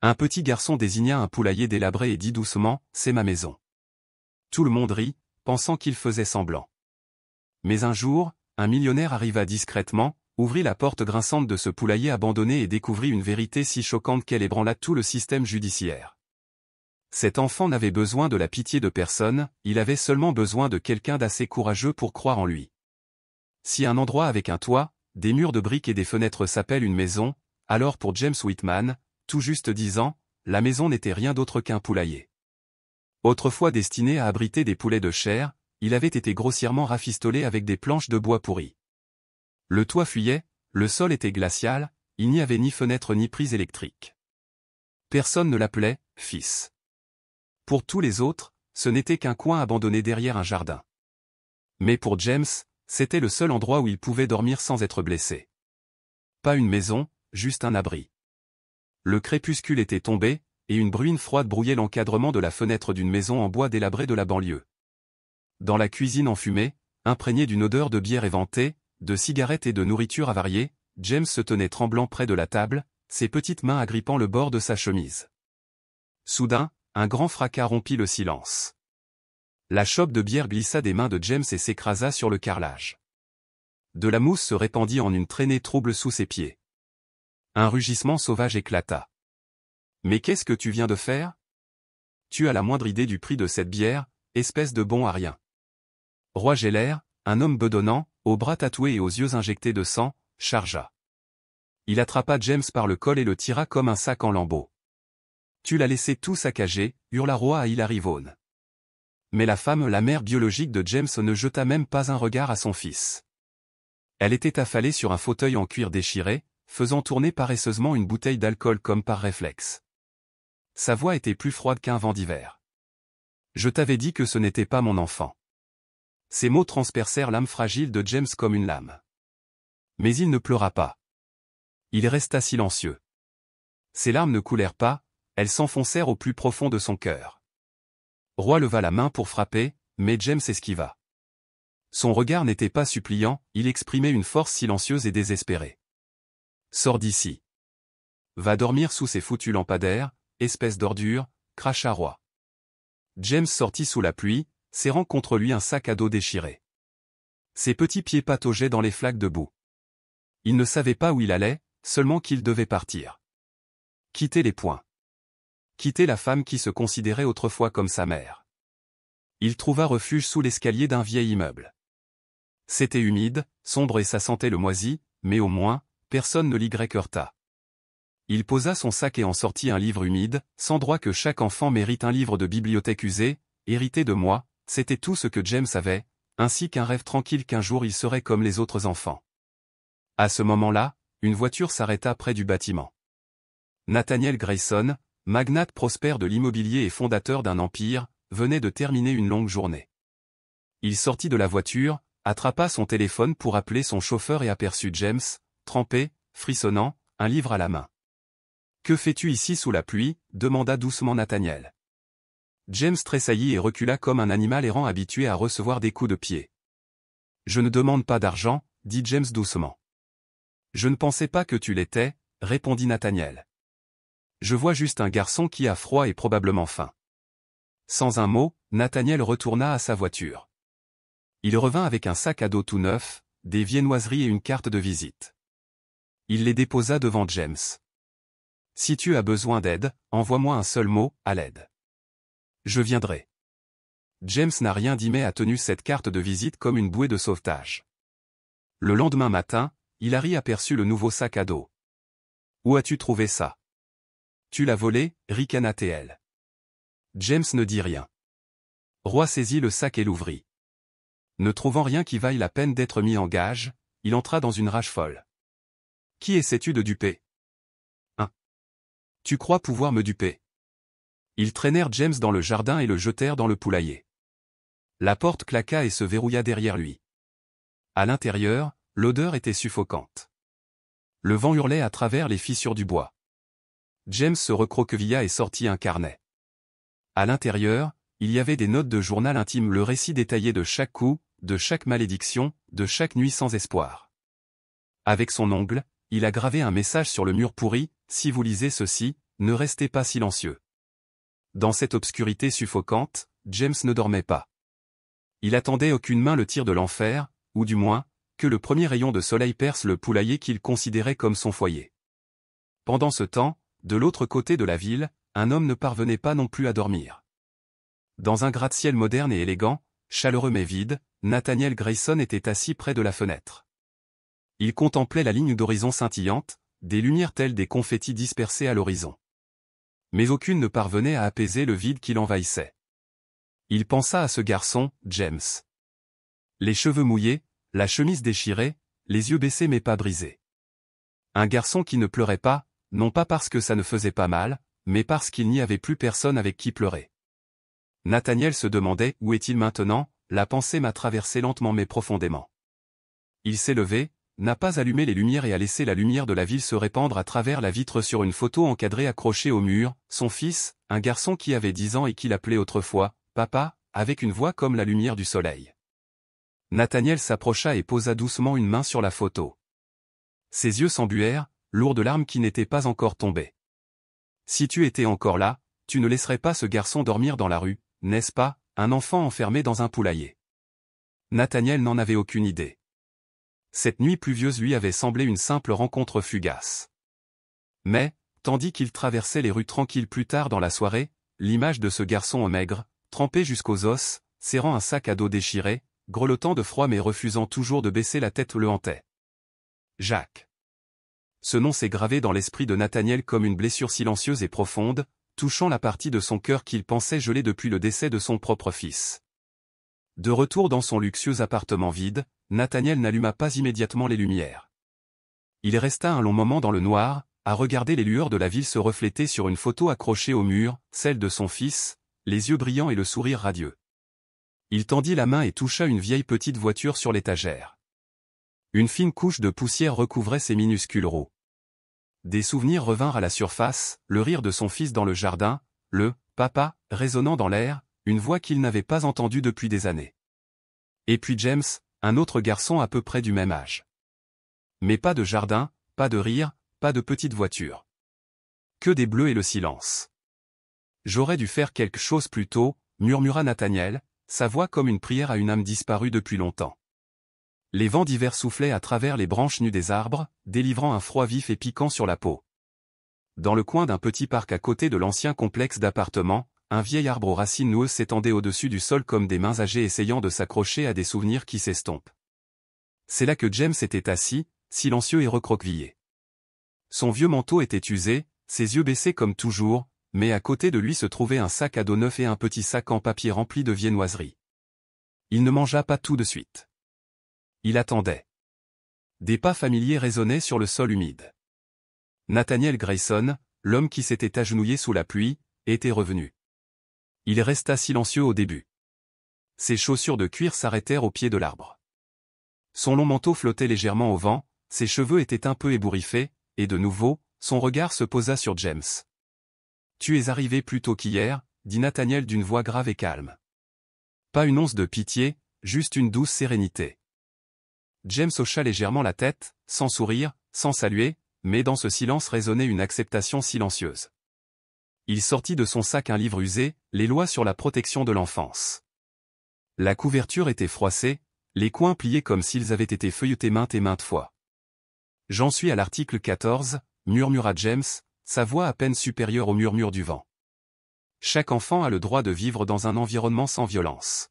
Un petit garçon désigna un poulailler délabré et dit doucement, « C'est ma maison. » Tout le monde rit, pensant qu'il faisait semblant. Mais un jour, un millionnaire arriva discrètement, ouvrit la porte grinçante de ce poulailler abandonné et découvrit une vérité si choquante qu'elle ébranla tout le système judiciaire. Cet enfant n'avait besoin de la pitié de personne, il avait seulement besoin de quelqu'un d'assez courageux pour croire en lui. Si un endroit avec un toit, des murs de briques et des fenêtres s'appelle une maison, alors pour James Whitman, tout juste 10 ans, la maison n'était rien d'autre qu'un poulailler. Autrefois destiné à abriter des poulets de chair, il avait été grossièrement rafistolé avec des planches de bois pourries. Le toit fuyait, le sol était glacial, il n'y avait ni fenêtre ni prise électrique. Personne ne l'appelait « fils ». Pour tous les autres, ce n'était qu'un coin abandonné derrière un jardin. Mais pour James, c'était le seul endroit où il pouvait dormir sans être blessé. Pas une maison, juste un abri. Le crépuscule était tombé, et une bruine froide brouillait l'encadrement de la fenêtre d'une maison en bois délabrée de la banlieue. Dans la cuisine enfumée, imprégnée d'une odeur de bière éventée, de cigarettes et de nourriture avariée, James se tenait tremblant près de la table, ses petites mains agrippant le bord de sa chemise. Soudain, un grand fracas rompit le silence. La chope de bière glissa des mains de James et s'écrasa sur le carrelage. De la mousse se répandit en une traînée trouble sous ses pieds. Un rugissement sauvage éclata. « Mais qu'est-ce que tu viens de faire ? Tu as la moindre idée du prix de cette bière, espèce de bon à rien. » Roy Geller, un homme bedonnant, aux bras tatoués et aux yeux injectés de sang, chargea. Il attrapa James par le col et le tira comme un sac en lambeaux. « Tu l'as laissé tout saccagé » hurla Roy à Hilary Vaughan. Mais la femme, la mère biologique de James, ne jeta même pas un regard à son fils. Elle était affalée sur un fauteuil en cuir déchiré, faisant tourner paresseusement une bouteille d'alcool comme par réflexe. Sa voix était plus froide qu'un vent d'hiver. « Je t'avais dit que ce n'était pas mon enfant. » Ces mots transpercèrent l'âme fragile de James comme une lame. Mais il ne pleura pas. Il resta silencieux. Ses larmes ne coulèrent pas, elles s'enfoncèrent au plus profond de son cœur. Roy leva la main pour frapper, mais James esquiva. Son regard n'était pas suppliant, il exprimait une force silencieuse et désespérée. « Sors d'ici. Va dormir sous ces foutus lampadaires, espèce d'ordure » cracha Roy. James sortit sous la pluie, serrant contre lui un sac à dos déchiré. Ses petits pieds pataugeaient dans les flaques de boue. Il ne savait pas où il allait, seulement qu'il devait partir. Quitter les poings. Quitter la femme qui se considérait autrefois comme sa mère. Il trouva refuge sous l'escalier d'un vieil immeuble. C'était humide, sombre et ça sentait le moisi, mais au moins, personne ne l'y heurta. Il posa son sac et en sortit un livre humide, sans droit que chaque enfant mérite un livre de bibliothèque usé, hérité de moi, c'était tout ce que James avait, ainsi qu'un rêve tranquille qu'un jour il serait comme les autres enfants. À ce moment-là, une voiture s'arrêta près du bâtiment. Nathaniel Grayson, magnate prospère de l'immobilier et fondateur d'un empire, venait de terminer une longue journée. Il sortit de la voiture, attrapa son téléphone pour appeler son chauffeur et aperçut James, trempé, frissonnant, un livre à la main. « Que fais-tu ici sous la pluie » demanda doucement Nathaniel. James tressaillit et recula comme un animal errant habitué à recevoir des coups de pied. « Je ne demande pas d'argent, » dit James doucement. « Je ne pensais pas que tu l'étais, » répondit Nathaniel. « Je vois juste un garçon qui a froid et probablement faim. » Sans un mot, Nathaniel retourna à sa voiture. Il revint avec un sac à dos tout neuf, des viennoiseries et une carte de visite. Il les déposa devant James. « Si tu as besoin d'aide, envoie-moi un seul mot, à l'aide. Je viendrai. » James n'a rien dit mais a tenu cette carte de visite comme une bouée de sauvetage. Le lendemain matin, Hilary aperçut le nouveau sac à dos. « Où as-tu trouvé ça ? » « Tu l'as volé » ricana-t-elle. James ne dit rien. Roy saisit le sac et l'ouvrit. Ne trouvant rien qui vaille la peine d'être mis en gage, il entra dans une rage folle. « Qui essaies-tu de duper ? Hein ? Tu crois pouvoir me duper ? » Ils traînèrent James dans le jardin et le jetèrent dans le poulailler. La porte claqua et se verrouilla derrière lui. À l'intérieur, l'odeur était suffocante. Le vent hurlait à travers les fissures du bois. James se recroquevilla et sortit un carnet. À l'intérieur, il y avait des notes de journal intime, le récit détaillé de chaque coup, de chaque malédiction, de chaque nuit sans espoir. Avec son ongle, il a gravé un message sur le mur pourri : « Si vous lisez ceci, ne restez pas silencieux. Dans cette obscurité suffocante, James ne dormait pas. Il attendait qu'une main le tire de l'enfer, ou du moins, que le premier rayon de soleil perce le poulailler qu'il considérait comme son foyer. Pendant ce temps, de l'autre côté de la ville, un homme ne parvenait pas non plus à dormir. Dans un gratte-ciel moderne et élégant, chaleureux mais vide, Nathaniel Grayson était assis près de la fenêtre. Il contemplait la ligne d'horizon scintillante, des lumières telles des confettis dispersés à l'horizon. Mais aucune ne parvenait à apaiser le vide qui l'envahissait. Il pensa à ce garçon, James. Les cheveux mouillés, la chemise déchirée, les yeux baissés mais pas brisés. Un garçon qui ne pleurait pas, non pas parce que ça ne faisait pas mal, mais parce qu'il n'y avait plus personne avec qui pleurer. Nathaniel se demandait où est-il maintenant, la pensée m'a traversé lentement mais profondément. Il s'est levé, n'a pas allumé les lumières et a laissé la lumière de la ville se répandre à travers la vitre sur une photo encadrée accrochée au mur, son fils, un garçon qui avait 10 ans et qui l'appelait autrefois « Papa », avec une voix comme la lumière du soleil. Nathaniel s'approcha et posa doucement une main sur la photo. Ses yeux s'embuèrent, lourds de larmes qui n'étaient pas encore tombées. « Si tu étais encore là, tu ne laisserais pas ce garçon dormir dans la rue, n'est-ce pas, un enfant enfermé dans un poulailler ?» Nathaniel n'en avait aucune idée. Cette nuit pluvieuse lui avait semblé une simple rencontre fugace. Mais, tandis qu'il traversait les rues tranquilles plus tard dans la soirée, l'image de ce garçon maigre, trempé jusqu'aux os, serrant un sac à dos déchiré, grelottant de froid mais refusant toujours de baisser la tête le hantait. Jacques. Ce nom s'est gravé dans l'esprit de Nathaniel comme une blessure silencieuse et profonde, touchant la partie de son cœur qu'il pensait gelée depuis le décès de son propre fils. De retour dans son luxueux appartement vide, Nathaniel n'alluma pas immédiatement les lumières. Il resta un long moment dans le noir, à regarder les lueurs de la ville se refléter sur une photo accrochée au mur, celle de son fils, les yeux brillants et le sourire radieux. Il tendit la main et toucha une vieille petite voiture sur l'étagère. Une fine couche de poussière recouvrait ses minuscules roues. Des souvenirs revinrent à la surface, le rire de son fils dans le jardin, le « papa » résonnant dans l'air, une voix qu'il n'avait pas entendue depuis des années. Et puis James, un autre garçon à peu près du même âge. Mais pas de jardin, pas de rire, pas de petite voiture. Que des bleus et le silence. « J'aurais dû faire quelque chose plus tôt », murmura Nathaniel, sa voix comme une prière à une âme disparue depuis longtemps. Les vents d'hiver soufflaient à travers les branches nues des arbres, délivrant un froid vif et piquant sur la peau. Dans le coin d'un petit parc à côté de l'ancien complexe d'appartements, un vieil arbre aux racines noueuses s'étendait au-dessus du sol comme des mains âgées essayant de s'accrocher à des souvenirs qui s'estompent. C'est là que James était assis, silencieux et recroquevillé. Son vieux manteau était usé, ses yeux baissés comme toujours, mais à côté de lui se trouvait un sac à dos neuf et un petit sac en papier rempli de viennoiseries. Il ne mangea pas tout de suite. Il attendait. Des pas familiers résonnaient sur le sol humide. Nathaniel Grayson, l'homme qui s'était agenouillé sous la pluie, était revenu. Il resta silencieux au début. Ses chaussures de cuir s'arrêtèrent au pied de l'arbre. Son long manteau flottait légèrement au vent, ses cheveux étaient un peu ébouriffés, et de nouveau, son regard se posa sur James. « Tu es arrivé plus tôt qu'hier », dit Nathaniel d'une voix grave et calme. Pas une once de pitié, juste une douce sérénité. James hocha légèrement la tête, sans sourire, sans saluer, mais dans ce silence résonnait une acceptation silencieuse. Il sortit de son sac un livre usé, Les lois sur la protection de l'enfance. La couverture était froissée, les coins pliés comme s'ils avaient été feuilletés maintes et maintes fois. « J'en suis à l'article 14, » murmura James, sa voix à peine supérieure au murmure du vent. « Chaque enfant a le droit de vivre dans un environnement sans violence. »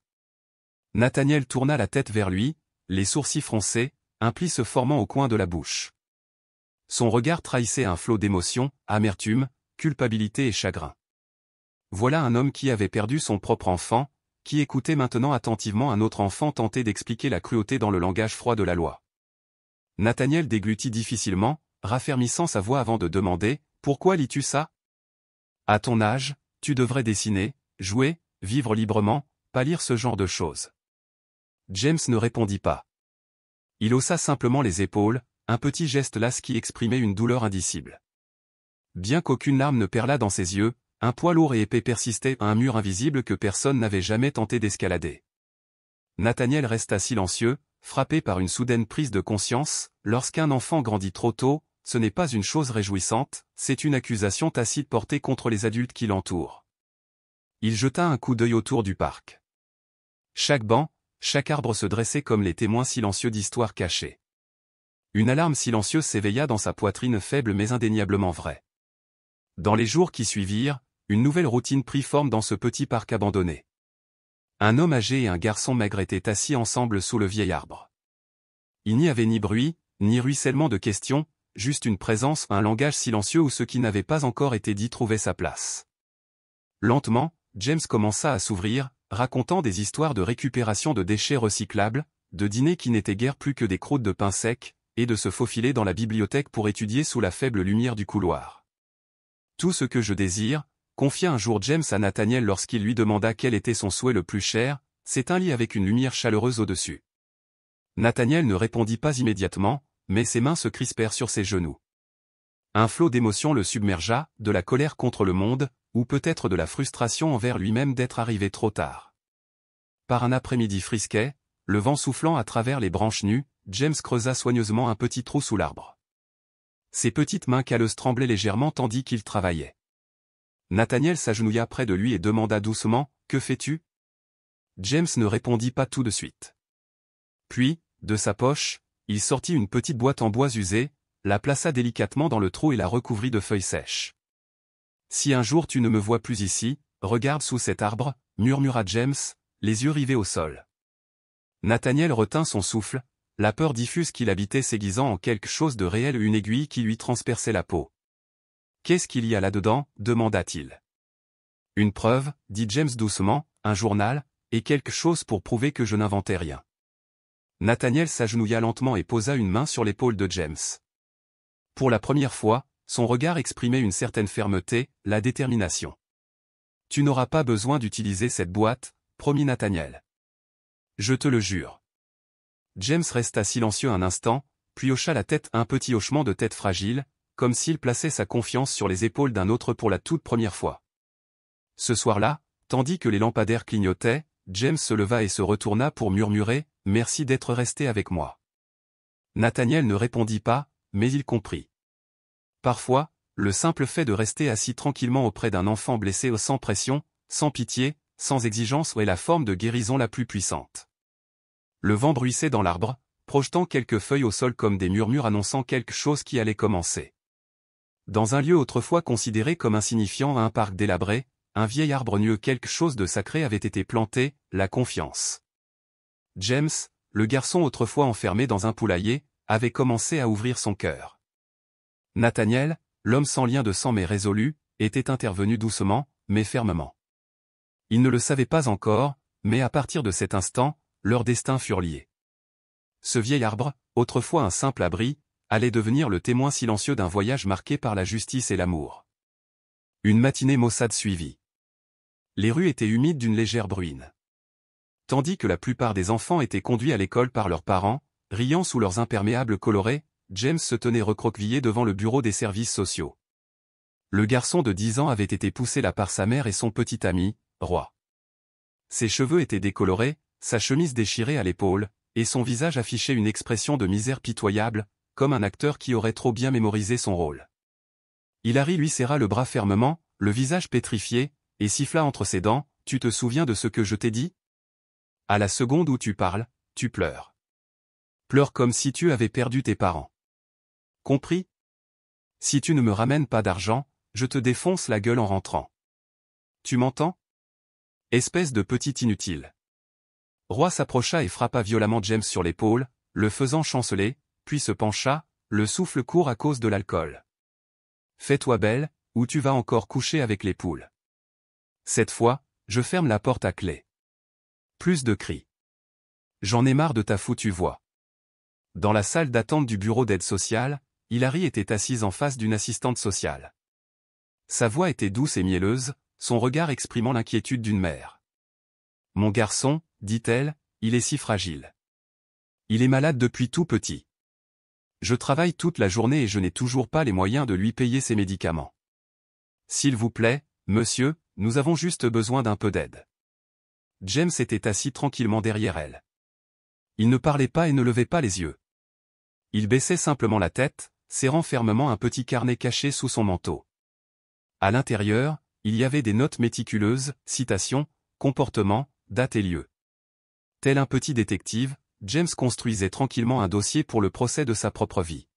Nathaniel tourna la tête vers lui, les sourcils froncés, un pli se formant au coin de la bouche. Son regard trahissait un flot d'émotions, amertume, culpabilité et chagrin. Voilà un homme qui avait perdu son propre enfant, qui écoutait maintenant attentivement un autre enfant tenter d'expliquer la cruauté dans le langage froid de la loi. Nathaniel déglutit difficilement, raffermissant sa voix avant de demander « Pourquoi lis-tu ça ? À ton âge, tu devrais dessiner, jouer, vivre librement, pas lire ce genre de choses. » James ne répondit pas. Il haussa simplement les épaules, un petit geste las qui exprimait une douleur indicible. Bien qu'aucune larme ne perlât dans ses yeux, un poids lourd et épais persistait à un mur invisible que personne n'avait jamais tenté d'escalader. Nathaniel resta silencieux, frappé par une soudaine prise de conscience, lorsqu'un enfant grandit trop tôt, ce n'est pas une chose réjouissante, c'est une accusation tacite portée contre les adultes qui l'entourent. Il jeta un coup d'œil autour du parc. Chaque banc, chaque arbre se dressait comme les témoins silencieux d'histoires cachées. Une alarme silencieuse s'éveilla dans sa poitrine faible mais indéniablement vraie. Dans les jours qui suivirent, une nouvelle routine prit forme dans ce petit parc abandonné. Un homme âgé et un garçon maigre étaient assis ensemble sous le vieil arbre. Il n'y avait ni bruit, ni ruissellement de questions, juste une présence, un langage silencieux où ce qui n'avait pas encore été dit trouvait sa place. Lentement, James commença à s'ouvrir, racontant des histoires de récupération de déchets recyclables, de dîners qui n'étaient guère plus que des croûtes de pain sec, et de se faufiler dans la bibliothèque pour étudier sous la faible lumière du couloir. Tout ce que je désire, confia un jour James à Nathaniel lorsqu'il lui demanda quel était son souhait le plus cher, c'est un lit avec une lumière chaleureuse au-dessus. Nathaniel ne répondit pas immédiatement, mais ses mains se crispèrent sur ses genoux. Un flot d'émotions le submergea, de la colère contre le monde, ou peut-être de la frustration envers lui-même d'être arrivé trop tard. Par un après-midi frisquet, le vent soufflant à travers les branches nues, James creusa soigneusement un petit trou sous l'arbre. Ses petites mains calleuses tremblaient légèrement tandis qu'il travaillait. Nathaniel s'agenouilla près de lui et demanda doucement, « Que fais-tu » James ne répondit pas tout de suite. Puis, de sa poche, il sortit une petite boîte en bois usé, la plaça délicatement dans le trou et la recouvrit de feuilles sèches. « Si un jour tu ne me vois plus ici, regarde sous cet arbre, » murmura James, les yeux rivés au sol. Nathaniel retint son souffle, la peur diffuse qui l'habitait s'aiguisant en quelque chose de réel, une aiguille qui lui transperçait la peau. « Qu'est-ce qu'il y a là-dedans » demanda-t-il. « Une preuve, » dit James doucement, « un journal, et quelque chose pour prouver que je n'inventais rien. » Nathaniel s'agenouilla lentement et posa une main sur l'épaule de James. Pour la première fois, son regard exprimait une certaine fermeté, la détermination. « Tu n'auras pas besoin d'utiliser cette boîte, » promit Nathaniel. « Je te le jure. » James resta silencieux un instant, puis hocha la tête, un petit hochement de tête fragile, comme s'il plaçait sa confiance sur les épaules d'un autre pour la toute première fois. Ce soir-là, tandis que les lampadaires clignotaient, James se leva et se retourna pour murmurer « Merci d'être resté avec moi. » Nathaniel ne répondit pas, mais il comprit. Parfois, le simple fait de rester assis tranquillement auprès d'un enfant blessé sans pression, sans pitié, sans exigence est la forme de guérison la plus puissante. Le vent bruissait dans l'arbre, projetant quelques feuilles au sol comme des murmures annonçant quelque chose qui allait commencer. Dans un lieu autrefois considéré comme insignifiant, un parc délabré, un vieil arbre nueux, quelque chose de sacré avait été planté, la confiance. James, le garçon autrefois enfermé dans un poulailler, avait commencé à ouvrir son cœur. Nathaniel, l'homme sans lien de sang mais résolu, était intervenu doucement, mais fermement. Il ne le savait pas encore, mais à partir de cet instant, leurs destins furent liés. Ce vieil arbre, autrefois un simple abri, allait devenir le témoin silencieux d'un voyage marqué par la justice et l'amour. Une matinée maussade suivit. Les rues étaient humides d'une légère bruine. Tandis que la plupart des enfants étaient conduits à l'école par leurs parents, riant sous leurs imperméables colorés, James se tenait recroquevillé devant le bureau des services sociaux. Le garçon de 10 ans avait été poussé là par sa mère et son petit ami, Roy. Ses cheveux étaient décolorés, sa chemise déchirée à l'épaule, et son visage affichait une expression de misère pitoyable, comme un acteur qui aurait trop bien mémorisé son rôle. Hilary lui serra le bras fermement, le visage pétrifié, et siffla entre ses dents, « Tu te souviens de ce que je t'ai dit ? À la seconde où tu parles, tu pleures. Pleure comme si tu avais perdu tes parents. Compris ? Si tu ne me ramènes pas d'argent, je te défonce la gueule en rentrant. Tu m'entends ? Espèce de petit inutile. » Roy s'approcha et frappa violemment James sur l'épaule, le faisant chanceler, puis se pencha, le souffle court à cause de l'alcool. « Fais-toi belle, ou tu vas encore coucher avec les poules. Cette fois, je ferme la porte à clé. » Plus de cris. « J'en ai marre de ta foutue voix. » Dans la salle d'attente du bureau d'aide sociale, Hilary était assise en face d'une assistante sociale. Sa voix était douce et mielleuse, son regard exprimant l'inquiétude d'une mère. « Mon garçon, dit-elle, il est si fragile. Il est malade depuis tout petit. Je travaille toute la journée et je n'ai toujours pas les moyens de lui payer ses médicaments. S'il vous plaît, monsieur, nous avons juste besoin d'un peu d'aide. » James était assis tranquillement derrière elle. Il ne parlait pas et ne levait pas les yeux. Il baissait simplement la tête, serrant fermement un petit carnet caché sous son manteau. À l'intérieur, il y avait des notes méticuleuses, citations, comportements, dates et lieux. Tel un petit détective, James construisait tranquillement un dossier pour le procès de sa propre vie.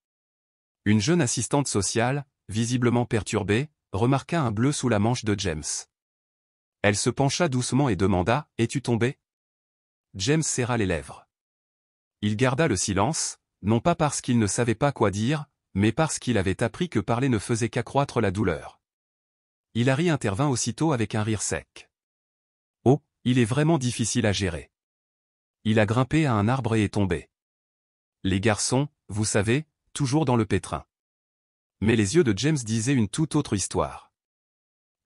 Une jeune assistante sociale, visiblement perturbée, remarqua un bleu sous la manche de James. Elle se pencha doucement et demanda « Es-tu tombé ?» James serra les lèvres. Il garda le silence, non pas parce qu'il ne savait pas quoi dire, mais parce qu'il avait appris que parler ne faisait qu'accroître la douleur. Hilary intervint aussitôt avec un rire sec. « Oh, il est vraiment difficile à gérer. Il a grimpé à un arbre et est tombé. Les garçons, vous savez, toujours dans le pétrin. » Mais les yeux de James disaient une toute autre histoire.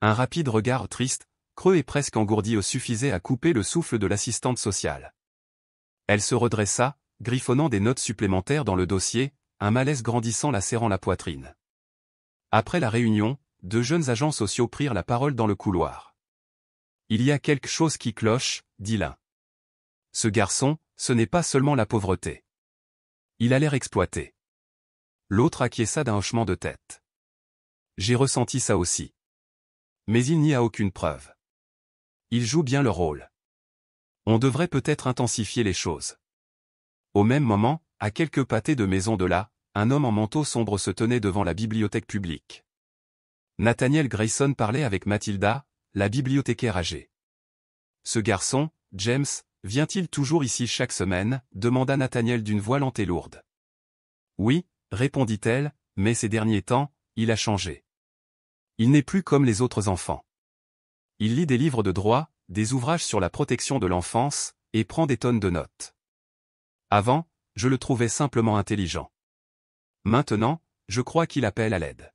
Un rapide regard triste, creux et presque engourdi suffisait à couper le souffle de l'assistante sociale. Elle se redressa, griffonnant des notes supplémentaires dans le dossier, un malaise grandissant la serrant la poitrine. Après la réunion, 2 jeunes agents sociaux prirent la parole dans le couloir. « Il y a quelque chose qui cloche, » dit l'un. « Ce garçon, ce n'est pas seulement la pauvreté. Il a l'air exploité. » L'autre acquiesça d'un hochement de tête. « J'ai ressenti ça aussi. Mais il n'y a aucune preuve. Ils jouent bien leur rôle. On devrait peut-être intensifier les choses. » Au même moment, à quelques pâtés de maison de là, un homme en manteau sombre se tenait devant la bibliothèque publique. Nathaniel Grayson parlait avec Mathilda, la bibliothécaire âgée. « Ce garçon, James, vient-il toujours ici chaque semaine ?» demanda Nathaniel d'une voix lente et lourde. « Oui, » répondit-elle, « mais ces derniers temps, il a changé. Il n'est plus comme les autres enfants. Il lit des livres de droit, des ouvrages sur la protection de l'enfance, et prend des tonnes de notes. Avant, je le trouvais simplement intelligent. Maintenant, je crois qu'il appelle à l'aide. »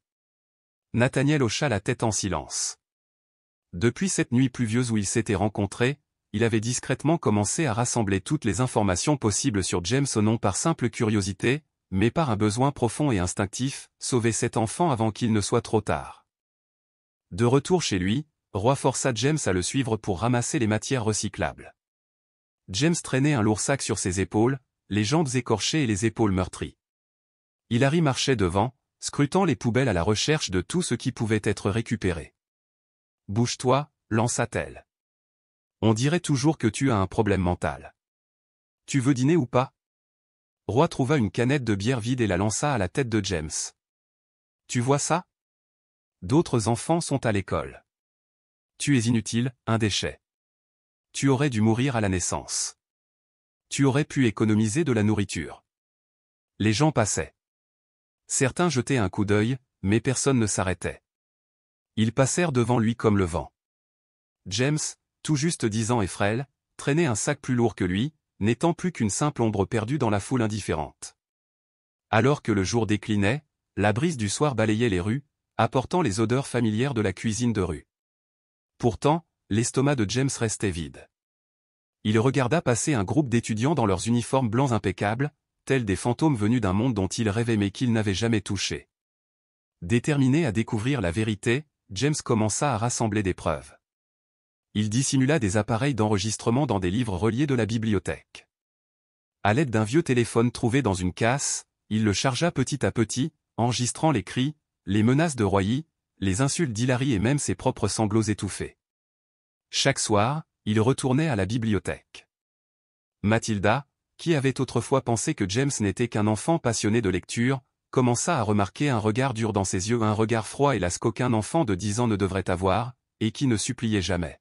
Nathaniel hocha la tête en silence. Depuis cette nuit pluvieuse où ils s'étaient rencontrés, il avait discrètement commencé à rassembler toutes les informations possibles sur James non par simple curiosité, mais par un besoin profond et instinctif, sauver cet enfant avant qu'il ne soit trop tard. De retour chez lui, Roy força James à le suivre pour ramasser les matières recyclables. James traînait un lourd sac sur ses épaules, les jambes écorchées et les épaules meurtries. Hilary marchait devant, scrutant les poubelles à la recherche de tout ce qui pouvait être récupéré. « Bouge-toi » lança-t-elle. « On dirait toujours que tu as un problème mental. Tu veux dîner ou pas ?» Roy trouva une canette de bière vide et la lança à la tête de James. « Tu vois ça ? D'autres enfants sont à l'école. Tu es inutile, un déchet. Tu aurais dû mourir à la naissance. Tu aurais pu économiser de la nourriture. » Les gens passaient. Certains jetaient un coup d'œil, mais personne ne s'arrêtait. Ils passèrent devant lui comme le vent. James, tout juste 10 ans et frêle, traînait un sac plus lourd que lui, n'étant plus qu'une simple ombre perdue dans la foule indifférente. Alors que le jour déclinait, la brise du soir balayait les rues, apportant les odeurs familières de la cuisine de rue. Pourtant, l'estomac de James restait vide. Il regarda passer un groupe d'étudiants dans leurs uniformes blancs impeccables, tels des fantômes venus d'un monde dont il rêvait mais qu'il n'avait jamais touché. Déterminé à découvrir la vérité, James commença à rassembler des preuves. Il dissimula des appareils d'enregistrement dans des livres reliés de la bibliothèque. À l'aide d'un vieux téléphone trouvé dans une casse, il le chargea petit à petit, enregistrant les cris, les menaces de Roy, les insultes d'Hilary et même ses propres sanglots étouffés. Chaque soir, il retournait à la bibliothèque. Mathilda, qui avait autrefois pensé que James n'était qu'un enfant passionné de lecture, commença à remarquer un regard dur dans ses yeux, un regard froid et las qu'aucun enfant de 10 ans ne devrait avoir, et qui ne suppliait jamais.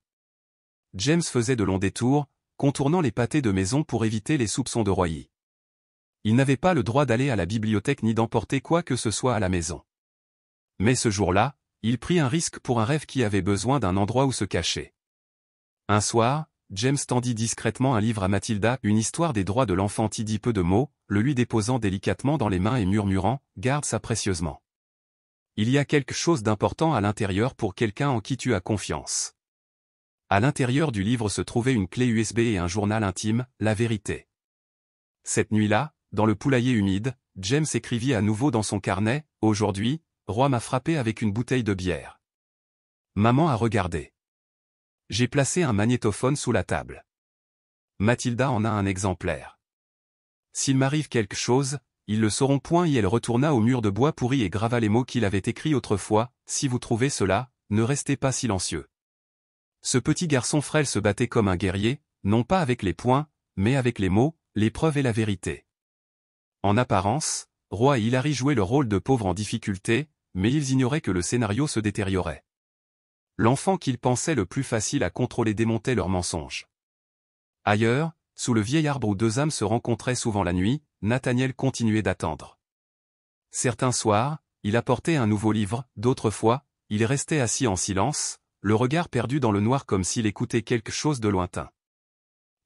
James faisait de longs détours, contournant les pâtés de maison pour éviter les soupçons de Roy. Il n'avait pas le droit d'aller à la bibliothèque ni d'emporter quoi que ce soit à la maison. Mais ce jour-là, il prit un risque pour un rêve qui avait besoin d'un endroit où se cacher. Un soir, James tendit discrètement un livre à Mathilda, une histoire des droits de l'enfant, dit peu de mots, le lui déposant délicatement dans les mains et murmurant « Garde ça précieusement. Il y a quelque chose d'important à l'intérieur pour quelqu'un en qui tu as confiance. » À l'intérieur du livre se trouvait une clé USB et un journal intime, La Vérité. Cette nuit-là, dans le poulailler humide, James écrivit à nouveau dans son carnet « Aujourd'hui, Roy m'a frappé avec une bouteille de bière. Maman a regardé. J'ai placé un magnétophone sous la table. Mathilda en a un exemplaire. S'il m'arrive quelque chose, ils le sauront point, et elle retourna au mur de bois pourri et grava les mots qu'il avait écrits autrefois, si vous trouvez cela, ne restez pas silencieux. Ce petit garçon frêle se battait comme un guerrier, non pas avec les poings, mais avec les mots, les preuves et la vérité. En apparence, Roy et Hilary jouaient le rôle de pauvres en difficulté, mais ils ignoraient que le scénario se détériorait. L'enfant qu'ils pensaient le plus facile à contrôler démontait leurs mensonges. Ailleurs, sous le vieil arbre où deux âmes se rencontraient souvent la nuit, Nathaniel continuait d'attendre. Certains soirs, il apportait un nouveau livre, d'autres fois, il restait assis en silence, le regard perdu dans le noir comme s'il écoutait quelque chose de lointain.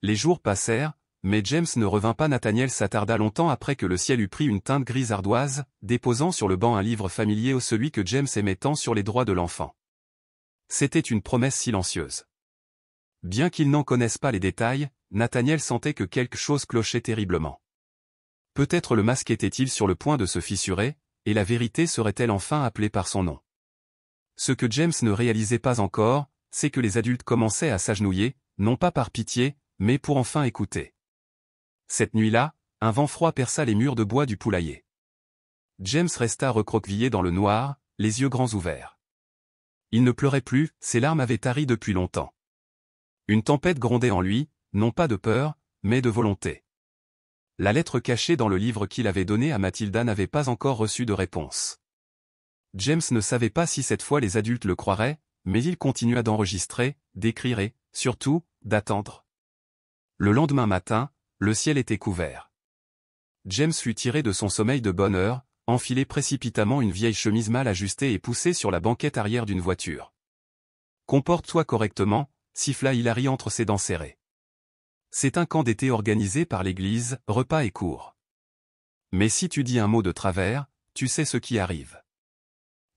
Les jours passèrent, mais James ne revint pas. Nathaniel s'attarda longtemps après que le ciel eut pris une teinte grise ardoise, déposant sur le banc un livre familier, celui que James aimait tant, sur les droits de l'enfant. C'était une promesse silencieuse. Bien qu'il n'en connaisse pas les détails, Nathaniel sentait que quelque chose clochait terriblement. Peut-être le masque était-il sur le point de se fissurer, et la vérité serait-elle enfin appelée par son nom. Ce que James ne réalisait pas encore, c'est que les adultes commençaient à s'agenouiller, non pas par pitié, mais pour enfin écouter. Cette nuit-là, un vent froid perça les murs de bois du poulailler. James resta recroquevillé dans le noir, les yeux grands ouverts. Il ne pleurait plus, ses larmes avaient tari depuis longtemps. Une tempête grondait en lui, non pas de peur, mais de volonté. La lettre cachée dans le livre qu'il avait donné à Mathilda n'avait pas encore reçu de réponse. James ne savait pas si cette fois les adultes le croiraient, mais il continua d'enregistrer, d'écrire et, surtout, d'attendre. Le lendemain matin, le ciel était couvert. James fut tiré de son sommeil de bonne heure, enfilé précipitamment une vieille chemise mal ajustée et poussé sur la banquette arrière d'une voiture. « Comporte-toi correctement », siffla Hilary entre ses dents serrées. C'est un camp d'été organisé par l'église, repas et cours. Mais si tu dis un mot de travers, tu sais ce qui arrive.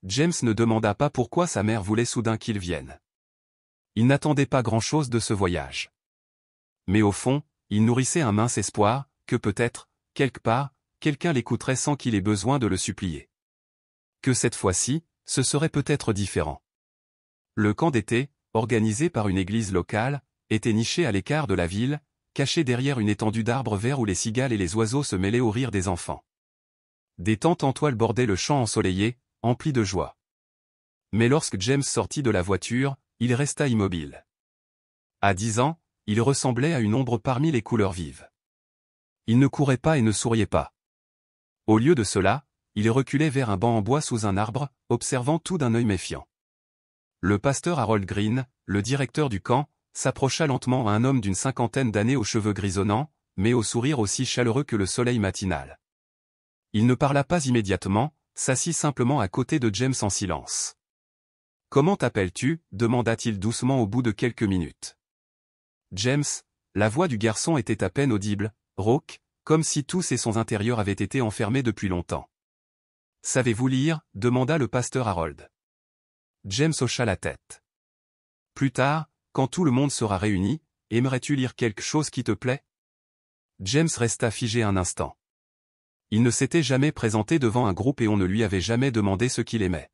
James ne demanda pas pourquoi sa mère voulait soudain qu'il vienne. Il n'attendait pas grand-chose de ce voyage. Mais au fond, il nourrissait un mince espoir, que peut-être, quelque part, quelqu'un l'écouterait sans qu'il ait besoin de le supplier. Que cette fois-ci, ce serait peut-être différent. Le camp d'été, organisé par une église locale, était niché à l'écart de la ville, caché derrière une étendue d'arbres verts où les cigales et les oiseaux se mêlaient au rire des enfants. Des tentes en toile bordaient le champ ensoleillé, empli de joie. Mais lorsque James sortit de la voiture, il resta immobile. À 10 ans, il ressemblait à une ombre parmi les couleurs vives. Il ne courait pas et ne souriait pas. Au lieu de cela, il reculait vers un banc en bois sous un arbre, observant tout d'un œil méfiant. Le pasteur Harold Green, le directeur du camp, s'approcha lentement à un homme d'une cinquantaine d'années aux cheveux grisonnants, mais au sourire aussi chaleureux que le soleil matinal. Il ne parla pas immédiatement, s'assit simplement à côté de James en silence. « Comment t'appelles-tu » demanda-t-il doucement au bout de quelques minutes. James, la voix du garçon était à peine audible, rauque, comme si tous ses sons intérieurs avaient été enfermés depuis longtemps. « Savez-vous lire » demanda le pasteur Harold. James hocha la tête. « Plus tard, quand tout le monde sera réuni, aimerais-tu lire quelque chose qui te plaît » James resta figé un instant. Il ne s'était jamais présenté devant un groupe et on ne lui avait jamais demandé ce qu'il aimait.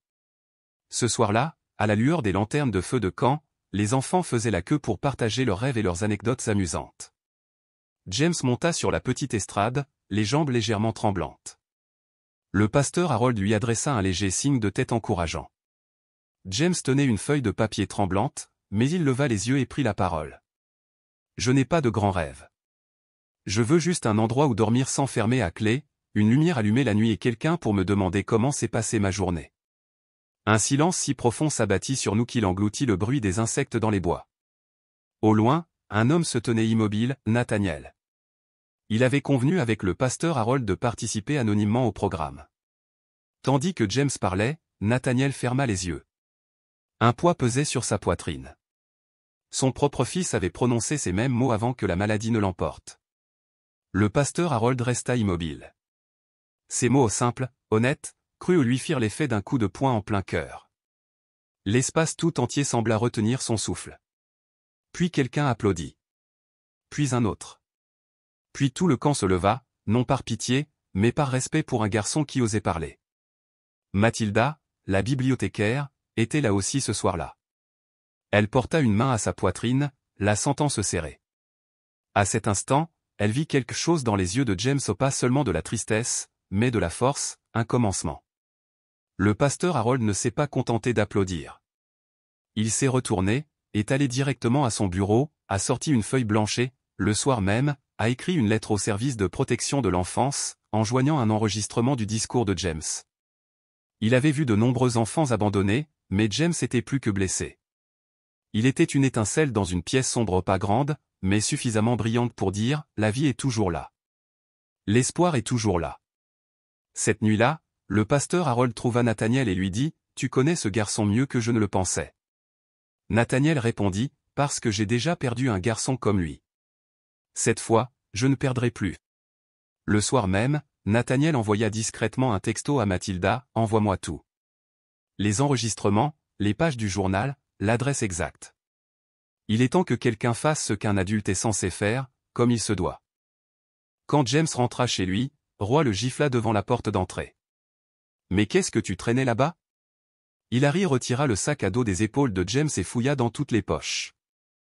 Ce soir-là, à la lueur des lanternes de feu de camp, les enfants faisaient la queue pour partager leurs rêves et leurs anecdotes amusantes. James monta sur la petite estrade, les jambes légèrement tremblantes. Le pasteur Harold lui adressa un léger signe de tête encourageant. James tenait une feuille de papier tremblante, mais il leva les yeux et prit la parole. « Je n'ai pas de grands rêves. Je veux juste un endroit où dormir sans fermer à clé, une lumière allumée la nuit et quelqu'un pour me demander comment s'est passée ma journée. » Un silence si profond s'abattit sur nous qu'il engloutit le bruit des insectes dans les bois. Au loin, un homme se tenait immobile, Nathaniel. Il avait convenu avec le pasteur Harold de participer anonymement au programme. Tandis que James parlait, Nathaniel ferma les yeux. Un poids pesait sur sa poitrine. Son propre fils avait prononcé ces mêmes mots avant que la maladie ne l'emporte. Le pasteur Harold resta immobile. Ces mots simples, honnêtes, crus lui firent l'effet d'un coup de poing en plein cœur. L'espace tout entier sembla retenir son souffle. Puis quelqu'un applaudit. Puis un autre. Puis tout le camp se leva, non par pitié, mais par respect pour un garçon qui osait parler. Mathilda, la bibliothécaire, était là aussi ce soir-là. Elle porta une main à sa poitrine, la sentant se serrer. À cet instant, elle vit quelque chose dans les yeux de James, pas seulement de la tristesse, mais de la force, un commencement. Le pasteur Harold ne s'est pas contenté d'applaudir. Il s'est retourné, est allé directement à son bureau, a sorti une feuille blanche et, le soir même, a écrit une lettre au service de protection de l'enfance, en joignant un enregistrement du discours de James. Il avait vu de nombreux enfants abandonnés, mais James était plus que blessé. Il était une étincelle dans une pièce sombre pas grande, mais suffisamment brillante pour dire « La vie est toujours là. L'espoir est toujours là. » Cette nuit-là, le pasteur Harold trouva Nathaniel et lui dit « Tu connais ce garçon mieux que je ne le pensais. » Nathaniel répondit « Parce que j'ai déjà perdu un garçon comme lui. Cette fois, je ne perdrai plus. » Le soir même, Nathaniel envoya discrètement un texto à Mathilda « Envoie-moi tout. Les enregistrements, les pages du journal, l'adresse exacte. Il est temps que quelqu'un fasse ce qu'un adulte est censé faire, comme il se doit. » Quand James rentra chez lui, Roy le gifla devant la porte d'entrée. « Mais qu'est-ce que tu traînais là-bas » Hilary retira le sac à dos des épaules de James et fouilla dans toutes les poches.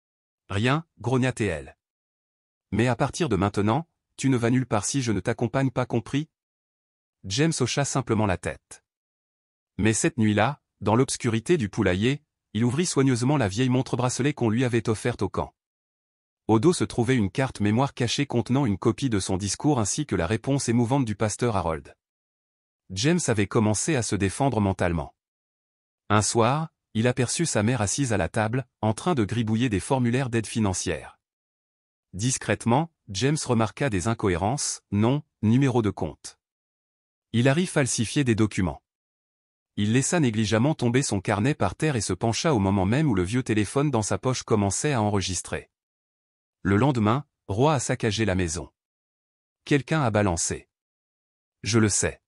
« Rien, grogna-t-elle. Mais à partir de maintenant, tu ne vas nulle part si je ne t'accompagne pas, compris ?» James hocha simplement la tête. Mais cette nuit-là, dans l'obscurité du poulailler, il ouvrit soigneusement la vieille montre-bracelet qu'on lui avait offerte au camp. Au dos se trouvait une carte mémoire cachée contenant une copie de son discours ainsi que la réponse émouvante du pasteur Harold. James avait commencé à se défendre mentalement. Un soir, il aperçut sa mère assise à la table, en train de gribouiller des formulaires d'aide financière. Discrètement, James remarqua des incohérences, nom, numéro de compte. Hilary falsifiait des documents. Il laissa négligemment tomber son carnet par terre et se pencha au moment même où le vieux téléphone dans sa poche commençait à enregistrer. Le lendemain, Roy a saccagé la maison. Quelqu'un a balancé. Je le sais.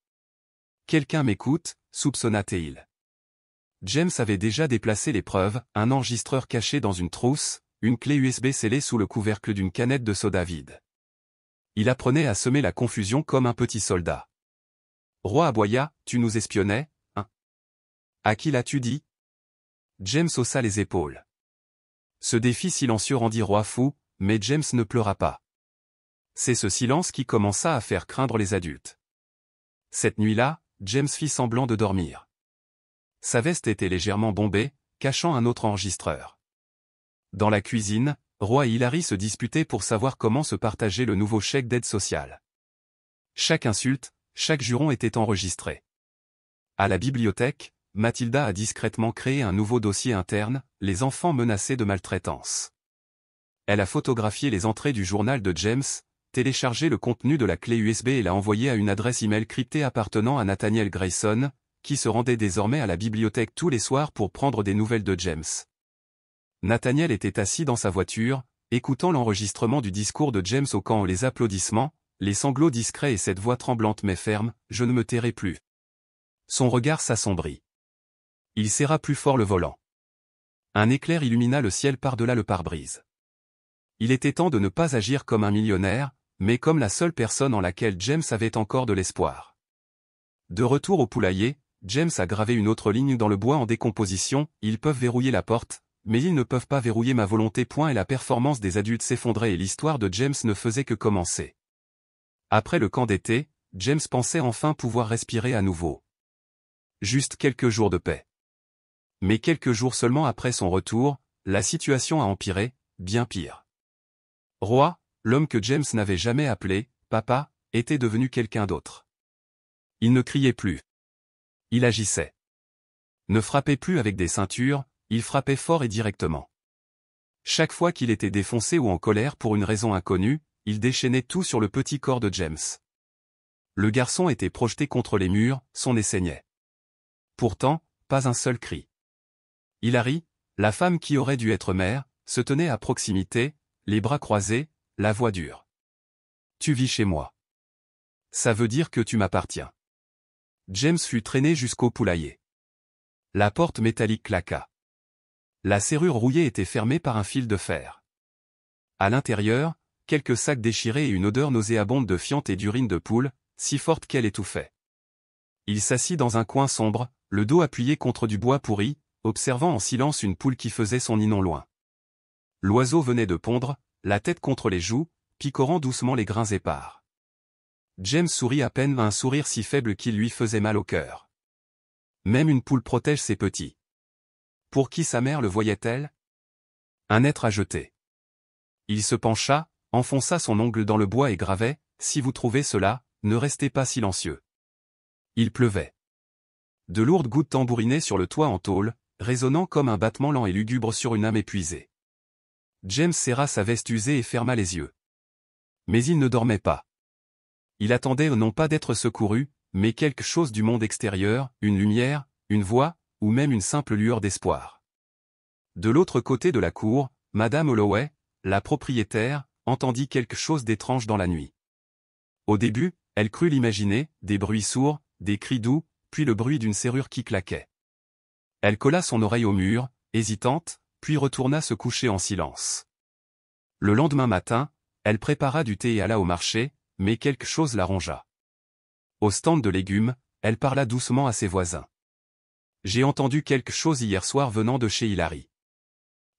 Quelqu'un m'écoute, soupçonna-t-il. James avait déjà déplacé les preuves, un enregistreur caché dans une trousse, une clé USB scellée sous le couvercle d'une canette de soda vide. Il apprenait à semer la confusion comme un petit soldat. Roy aboya, tu nous espionnais, hein? À qui l'as-tu dit? James haussa les épaules. Ce défi silencieux rendit Roy fou, mais James ne pleura pas. C'est ce silence qui commença à faire craindre les adultes. Cette nuit-là, James fit semblant de dormir. Sa veste était légèrement bombée, cachant un autre enregistreur. Dans la cuisine, Roy et Hilary se disputaient pour savoir comment se partager le nouveau chèque d'aide sociale. Chaque insulte, chaque juron était enregistré. À la bibliothèque, Mathilda a discrètement créé un nouveau dossier interne, les enfants menacés de maltraitance. Elle a photographié les entrées du journal de James, téléchargé le contenu de la clé USB et l'a envoyé à une adresse email cryptée appartenant à Nathaniel Grayson, qui se rendait désormais à la bibliothèque tous les soirs pour prendre des nouvelles de James. Nathaniel était assis dans sa voiture, écoutant l'enregistrement du discours de James au camp, les applaudissements, les sanglots discrets et cette voix tremblante mais ferme, « Je ne me tairai plus. » Son regard s'assombrit. Il serra plus fort le volant. Un éclair illumina le ciel par-delà le pare-brise. Il était temps de ne pas agir comme un millionnaire, mais comme la seule personne en laquelle James avait encore de l'espoir. De retour au poulailler, James a gravé une autre ligne dans le bois en décomposition, ils peuvent verrouiller la porte, mais ils ne peuvent pas verrouiller ma volonté. Et la performance des adultes s'effondrait et l'histoire de James ne faisait que commencer. Après le camp d'été, James pensait enfin pouvoir respirer à nouveau. Juste quelques jours de paix. Mais quelques jours seulement après son retour, la situation a empiré, bien pire. Roy, l'homme que James n'avait jamais appelé « papa », était devenu quelqu'un d'autre. Il ne criait plus. Il agissait. Ne frappait plus avec des ceintures, il frappait fort et directement. Chaque fois qu'il était défoncé ou en colère pour une raison inconnue, il déchaînait tout sur le petit corps de James. Le garçon était projeté contre les murs, son nez saignait. Pourtant, pas un seul cri. Hilary, la femme qui aurait dû être mère, se tenait à proximité, les bras croisés, la voix dure. « Tu vis chez moi. Ça veut dire que tu m'appartiens. » James fut traîné jusqu'au poulailler. La porte métallique claqua. La serrure rouillée était fermée par un fil de fer. À l'intérieur, quelques sacs déchirés et une odeur nauséabonde de fiente et d'urine de poule, si forte qu'elle étouffait. Il s'assit dans un coin sombre, le dos appuyé contre du bois pourri, observant en silence une poule qui faisait son nid non loin. L'oiseau venait de pondre, la tête contre les joues, picorant doucement les grains épars. James sourit à peine, un sourire si faible qu'il lui faisait mal au cœur. Même une poule protège ses petits. Pour qui sa mère le voyait-elle? Un être à jeter. Il se pencha, enfonça son ongle dans le bois et gravait, « Si vous trouvez cela, ne restez pas silencieux. » Il pleuvait. De lourdes gouttes tambourinaient sur le toit en tôle, résonnant comme un battement lent et lugubre sur une âme épuisée. James serra sa veste usée et ferma les yeux. Mais il ne dormait pas. Il attendait non pas d'être secouru, mais quelque chose du monde extérieur, une lumière, une voix, ou même une simple lueur d'espoir. De l'autre côté de la cour, Madame Holloway, la propriétaire, entendit quelque chose d'étrange dans la nuit. Au début, elle crut l'imaginer, des bruits sourds, des cris doux, puis le bruit d'une serrure qui claquait. Elle colla son oreille au mur, hésitante, puis retourna se coucher en silence. Le lendemain matin, elle prépara du thé et alla au marché, mais quelque chose la rongea. Au stand de légumes, elle parla doucement à ses voisins. « J'ai entendu quelque chose hier soir venant de chez Hilary.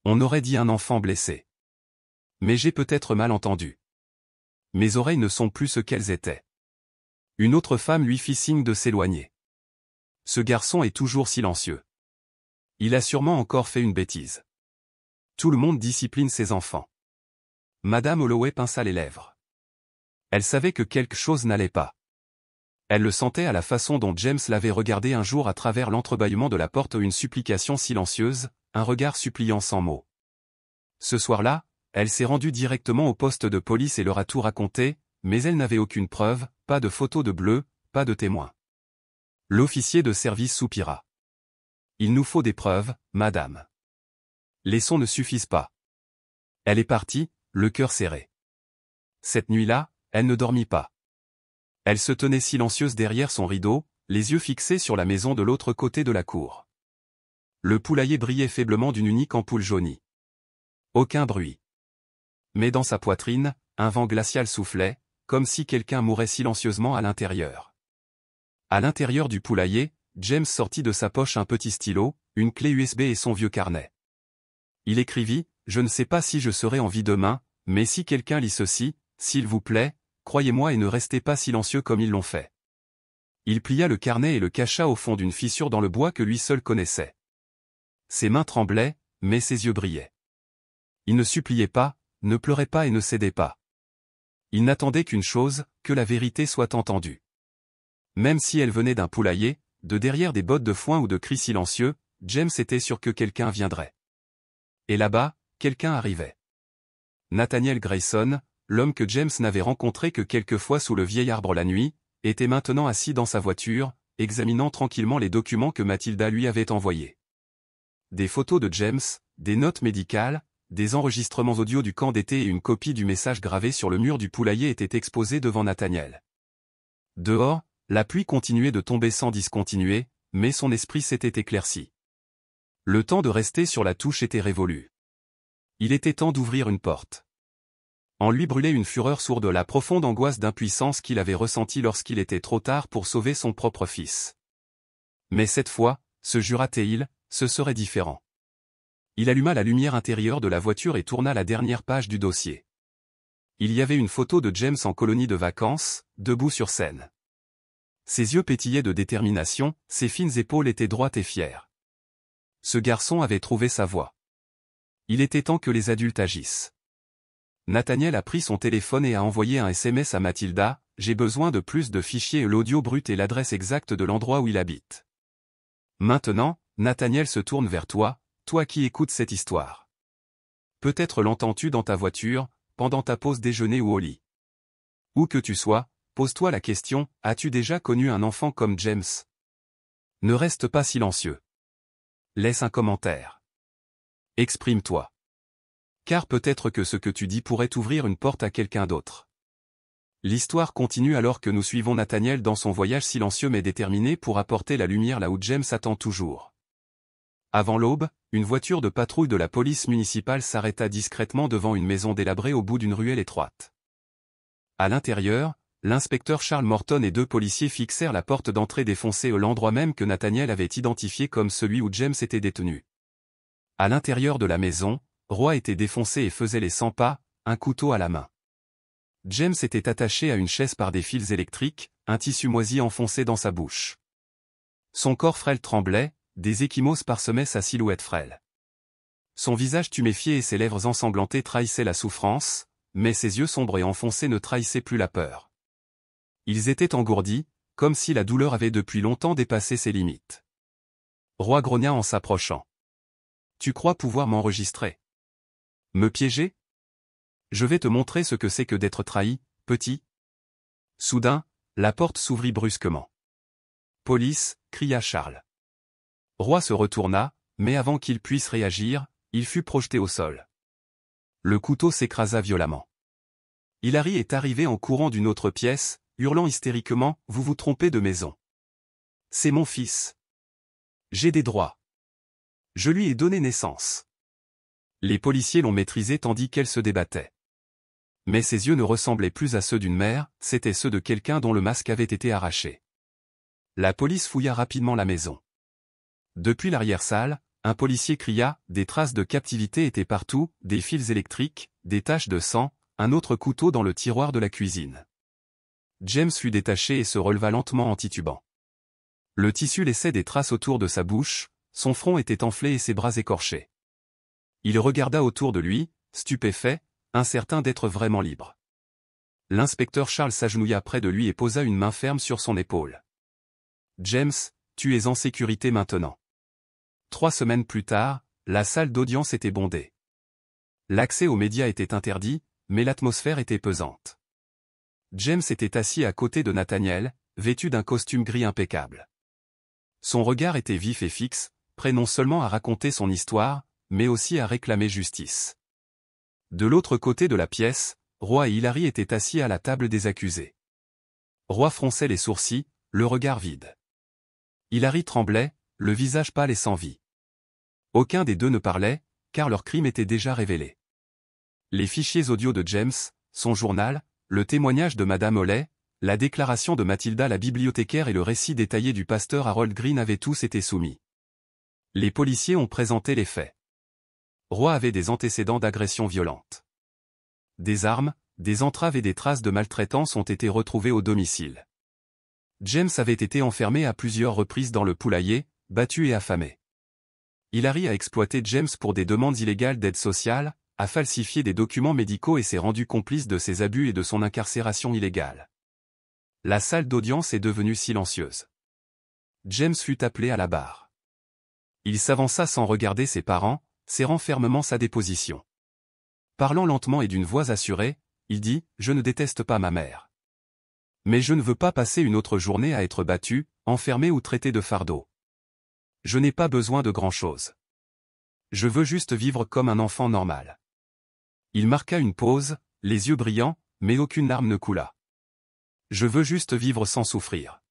On aurait dit un enfant blessé. Mais j'ai peut-être mal entendu. Mes oreilles ne sont plus ce qu'elles étaient. » Une autre femme lui fit signe de s'éloigner. « Ce garçon est toujours silencieux. Il a sûrement encore fait une bêtise. Tout le monde discipline ses enfants. » Madame Holloway pinça les lèvres. Elle savait que quelque chose n'allait pas. Elle le sentait à la façon dont James l'avait regardé un jour à travers l'entrebâillement de la porte, une supplication silencieuse, un regard suppliant sans mots. Ce soir-là, elle s'est rendue directement au poste de police et leur a tout raconté, mais elle n'avait aucune preuve, pas de photo de Bleu, pas de témoin. L'officier de service soupira. « Il nous faut des preuves, madame. Les sons ne suffisent pas. » Elle est partie, le cœur serré. Cette nuit-là, elle ne dormit pas. Elle se tenait silencieuse derrière son rideau, les yeux fixés sur la maison de l'autre côté de la cour. Le poulailler brillait faiblement d'une unique ampoule jaunie. Aucun bruit. Mais dans sa poitrine, un vent glacial soufflait, comme si quelqu'un mourait silencieusement à l'intérieur. À l'intérieur du poulailler, James sortit de sa poche un petit stylo, une clé USB et son vieux carnet. Il écrivit, « Je ne sais pas si je serai en vie demain, mais si quelqu'un lit ceci, s'il vous plaît, croyez-moi et ne restez pas silencieux comme ils l'ont fait. » Il plia le carnet et le cacha au fond d'une fissure dans le bois que lui seul connaissait. Ses mains tremblaient, mais ses yeux brillaient. Il ne suppliait pas, ne pleurait pas et ne cédait pas. Il n'attendait qu'une chose, que la vérité soit entendue. Même si elle venait d'un poulailler, de derrière des bottes de foin ou de cris silencieux, James était sûr que quelqu'un viendrait. Et là-bas, quelqu'un arrivait. Nathaniel Grayson, l'homme que James n'avait rencontré que quelques fois sous le vieil arbre la nuit, était maintenant assis dans sa voiture, examinant tranquillement les documents que Mathilda lui avait envoyés. Des photos de James, des notes médicales, des enregistrements audio du camp d'été et une copie du message gravé sur le mur du poulailler étaient exposés devant Nathaniel. Dehors, la pluie continuait de tomber sans discontinuer, mais son esprit s'était éclairci. Le temps de rester sur la touche était révolu. Il était temps d'ouvrir une porte. En lui brûlait une fureur sourde, la profonde angoisse d'impuissance qu'il avait ressentie lorsqu'il était trop tard pour sauver son propre fils. Mais cette fois, se jura-t-il, ce serait différent. Il alluma la lumière intérieure de la voiture et tourna la dernière page du dossier. Il y avait une photo de James en colonie de vacances, debout sur scène. Ses yeux pétillaient de détermination, ses fines épaules étaient droites et fières. Ce garçon avait trouvé sa voie. Il était temps que les adultes agissent. Nathaniel a pris son téléphone et a envoyé un SMS à Mathilda, « J'ai besoin de plus de fichiers, l'audio brut et l'adresse exacte de l'endroit où il habite. » Maintenant, Nathaniel se tourne vers toi, toi qui écoutes cette histoire. Peut-être l'entends-tu dans ta voiture, pendant ta pause déjeuner ou au lit. Où que tu sois, pose-toi la question, as-tu déjà connu un enfant comme James? Ne reste pas silencieux. Laisse un commentaire. Exprime-toi. Car peut-être que ce que tu dis pourrait ouvrir une porte à quelqu'un d'autre. L'histoire continue alors que nous suivons Nathaniel dans son voyage silencieux mais déterminé pour apporter la lumière là où James attend toujours. Avant l'aube, une voiture de patrouille de la police municipale s'arrêta discrètement devant une maison délabrée au bout d'une ruelle étroite. À l'intérieur, l'inspecteur Charles Morton et deux policiers fixèrent la porte d'entrée défoncée à l'endroit même que Nathaniel avait identifié comme celui où James était détenu. À l'intérieur de la maison, Roy était défoncé et faisait les 100 pas, un couteau à la main. James était attaché à une chaise par des fils électriques, un tissu moisi enfoncé dans sa bouche. Son corps frêle tremblait, des ecchymoses parsemaient sa silhouette frêle. Son visage tuméfié et ses lèvres ensanglantées trahissaient la souffrance, mais ses yeux sombres et enfoncés ne trahissaient plus la peur. Ils étaient engourdis, comme si la douleur avait depuis longtemps dépassé ses limites. Roy grogna en s'approchant. « Tu crois pouvoir m'enregistrer? Me piéger? Je vais te montrer ce que c'est que d'être trahi, petit. » Soudain, la porte s'ouvrit brusquement. « Police !» cria Charles. Roy se retourna, mais avant qu'il puisse réagir, il fut projeté au sol. Le couteau s'écrasa violemment. Hilary est arrivé en courant d'une autre pièce, hurlant hystériquement « Vous vous trompez de maison. C'est mon fils. J'ai des droits. Je lui ai donné naissance. » Les policiers l'ont maîtrisée tandis qu'elle se débattait. Mais ses yeux ne ressemblaient plus à ceux d'une mère, c'étaient ceux de quelqu'un dont le masque avait été arraché. La police fouilla rapidement la maison. Depuis l'arrière-salle, un policier cria, des traces de captivité étaient partout, des fils électriques, des taches de sang, un autre couteau dans le tiroir de la cuisine. James fut détaché et se releva lentement en titubant. Le tissu laissait des traces autour de sa bouche, son front était enflé et ses bras écorchés. Il regarda autour de lui, stupéfait, incertain d'être vraiment libre. L'inspecteur Charles s'agenouilla près de lui et posa une main ferme sur son épaule. « James, tu es en sécurité maintenant. » 3 semaines plus tard, la salle d'audience était bondée. L'accès aux médias était interdit, mais l'atmosphère était pesante. James était assis à côté de Nathaniel, vêtu d'un costume gris impeccable. Son regard était vif et fixe, prêt non seulement à raconter son histoire, mais aussi à réclamer justice. De l'autre côté de la pièce, Roy et Hilary étaient assis à la table des accusés. Roy fronçait les sourcils, le regard vide. Hilary tremblait, le visage pâle et sans vie. Aucun des deux ne parlait, car leur crime était déjà révélé. Les fichiers audio de James, son journal, le témoignage de Madame Holey, la déclaration de Mathilda la bibliothécaire et le récit détaillé du pasteur Harold Green avaient tous été soumis. Les policiers ont présenté les faits. Roy avait des antécédents d'agression violente. Des armes, des entraves et des traces de maltraitance ont été retrouvées au domicile. James avait été enfermé à plusieurs reprises dans le poulailler, battu et affamé. Hilary a exploité James pour des demandes illégales d'aide sociale, a falsifié des documents médicaux et s'est rendu complice de ses abus et de son incarcération illégale. La salle d'audience est devenue silencieuse. James fut appelé à la barre. Il s'avança sans regarder ses parents, serrant fermement sa déposition. Parlant lentement et d'une voix assurée, il dit « Je ne déteste pas ma mère. Mais je ne veux pas passer une autre journée à être battu, enfermé ou traité de fardeau. Je n'ai pas besoin de grand-chose. Je veux juste vivre comme un enfant normal. » Il marqua une pause, les yeux brillants, mais aucune larme ne coula. « Je veux juste vivre sans souffrir. »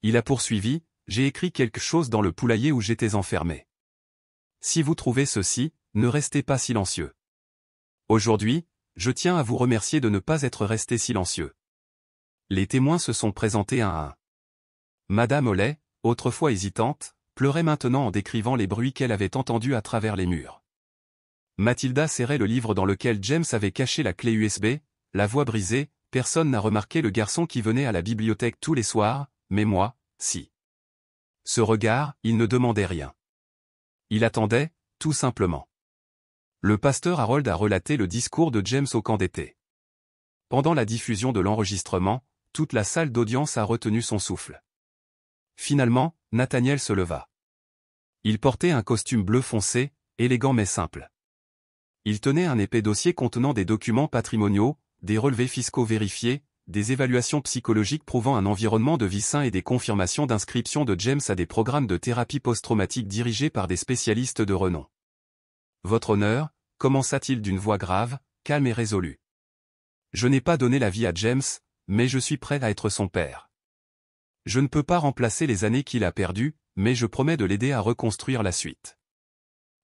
Il a poursuivi, « J'ai écrit quelque chose dans le poulailler où j'étais enfermé. Si vous trouvez ceci, ne restez pas silencieux. Aujourd'hui, je tiens à vous remercier de ne pas être resté silencieux. » Les témoins se sont présentés un à un. Madame Holey, autrefois hésitante, pleurait maintenant en décrivant les bruits qu'elle avait entendus à travers les murs. Mathilda serrait le livre dans lequel James avait caché la clé USB, la voix brisée, personne n'a remarqué le garçon qui venait à la bibliothèque tous les soirs, mais moi, si. Ce regard, il ne demandait rien. Il attendait, tout simplement. Le pasteur Harold a relaté le discours de James au camp d'été. Pendant la diffusion de l'enregistrement, toute la salle d'audience a retenu son souffle. Finalement, Nathaniel se leva. Il portait un costume bleu foncé, élégant mais simple. Il tenait un épais dossier contenant des documents patrimoniaux, des relevés fiscaux vérifiés, des évaluations psychologiques prouvant un environnement de vie sain et des confirmations d'inscription de James à des programmes de thérapie post-traumatique dirigés par des spécialistes de renom. « Votre honneur » commença-t-il d'une voix grave, calme et résolue. « Je n'ai pas donné la vie à James, mais je suis prêt à être son père. Je ne peux pas remplacer les années qu'il a perdues, mais je promets de l'aider à reconstruire la suite. »